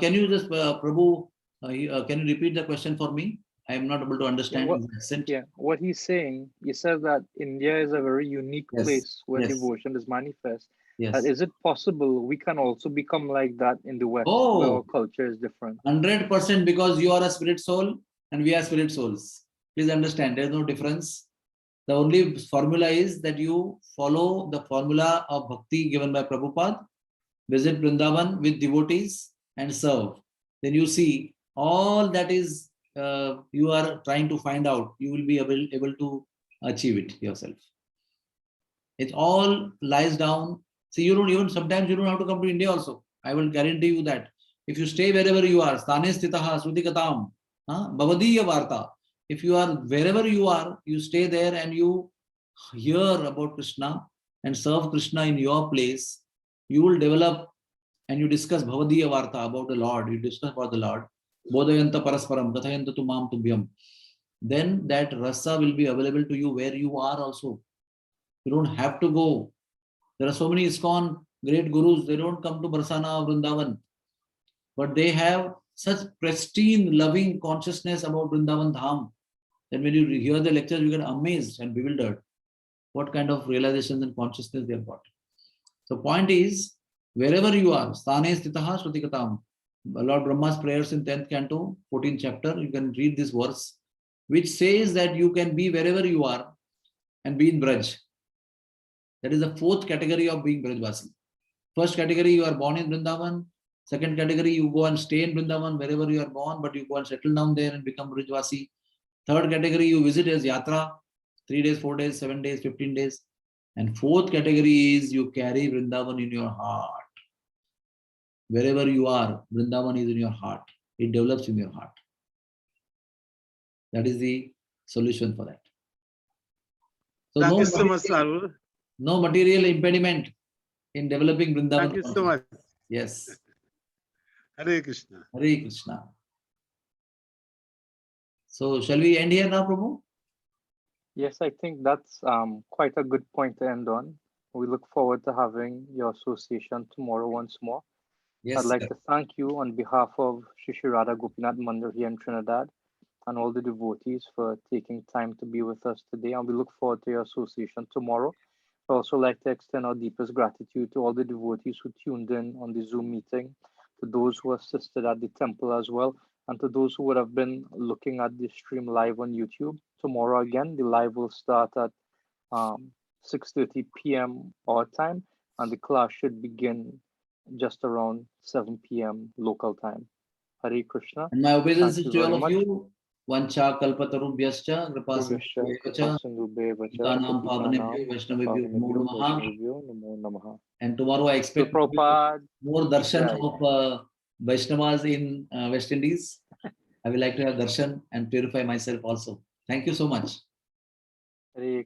Speaker 1: Can you just, Prabhu, can you repeat the question for me? I am not able to understand
Speaker 2: what-
Speaker 1: his accent.
Speaker 2: Yeah, what he's saying, he says that India is a very unique
Speaker 1: Yes,
Speaker 2: place where
Speaker 1: yes.
Speaker 2: devotion is manifest.
Speaker 1: Yes.
Speaker 2: Is it possible we can also become like that in the West, where our
Speaker 1: Oh,
Speaker 2: culture is different?
Speaker 1: 100%, because you are a spirit soul and we are spirit souls. Please understand, there is no difference. The only formula is that you follow the formula of bhakti given by Prabhupada, visit Vrindavan with devotees and serve. Then you see all that is you are trying to find out, you will be able to achieve it yourself. It all lies down. See, you don't even, sometimes you don't have to come to India also. I will guarantee you that. If you stay wherever you are, sthane sthitaha srutikatam, bhavadiya varta. If you are wherever you are, you stay there and you hear about Krishna and serve Krishna in your place, you will develop and you discuss bhavadiya varta about the Lord, you discuss about the Lord. Bodhayanta parasparam, kathayanta tu mam tubhyam. Then that rasa will be available to you where you are also. You don't have to go. There are so many ISKCON great gurus, they don't come to Barsana or Vrindavan, but they have such pristine, loving consciousness about Vrindavan Dham that when you hear the lectures, you get amazed and bewildered what kind of realizations and consciousness they have got. So point is, wherever you are, sthane sthitaha shrutikatam. Lord Brahma's prayers in 10th canto, 14th chapter, you can read this verse, which says that you can be wherever you are and be in Braj. That is the fourth category of being Brajvasi. First category, you are born in Vrindavan. Second category, you go and stay in Vrindavan wherever you are born, but you go and settle down there and become Brajvasi. Third category, you visit as Yatra, 3 days, 4 days, 7 days, 15 days. And fourth category is you carry Vrindavan in your heart. Wherever you are, Vrindavan is in your heart. It develops in your heart. That is the solution for that. So
Speaker 7: Thank
Speaker 1: no
Speaker 7: you so much,
Speaker 1: material,
Speaker 7: Saru.
Speaker 1: no material impediment in developing Vrindavan.
Speaker 7: Thank you so much.
Speaker 1: Yes.
Speaker 7: Hare Krishna.
Speaker 1: Hare Krishna. So shall we end here now, Prabhu?
Speaker 2: Yes, I think that's quite a good point to end on. We look forward to having your association tomorrow once more.
Speaker 1: Yes.
Speaker 2: I'd like
Speaker 1: Sir.
Speaker 2: to thank you on behalf of Shri Radha Gopinath Mandir here in Trinidad and all the devotees for taking time to be with us today. And we look forward to your association tomorrow. I'd also like to extend our deepest gratitude to all the devotees who tuned in on the Zoom meeting, to those who assisted at the temple as well, and to those who would have been looking at the stream live on YouTube. Tomorrow again, the live will start at 6:30 p.m. our time, and the class should begin just around 7 p.m. local time. Hare Krishna.
Speaker 1: And my obeisances
Speaker 2: Thank you
Speaker 1: to all
Speaker 2: very
Speaker 1: of
Speaker 2: much.
Speaker 1: you. Vancha kalpatarubhyascha
Speaker 2: Kripasindhubheva
Speaker 1: kripasindhubheva
Speaker 2: Kripasindhubheva
Speaker 1: Bhutanam
Speaker 2: Patitanam
Speaker 1: pavanebhyo Vaishnavebhyo namo
Speaker 2: Pavanebhyo
Speaker 1: namaha.
Speaker 2: Vaishnavebhyo Namo Namaha.
Speaker 1: And tomorrow I
Speaker 2: Srila
Speaker 1: expect
Speaker 2: Prabhupada.
Speaker 1: more darshan
Speaker 2: Jai.
Speaker 1: of Vaishnavas in West Indies. I will like to have darshan and purify myself also. Thank you so much.
Speaker 2: Hare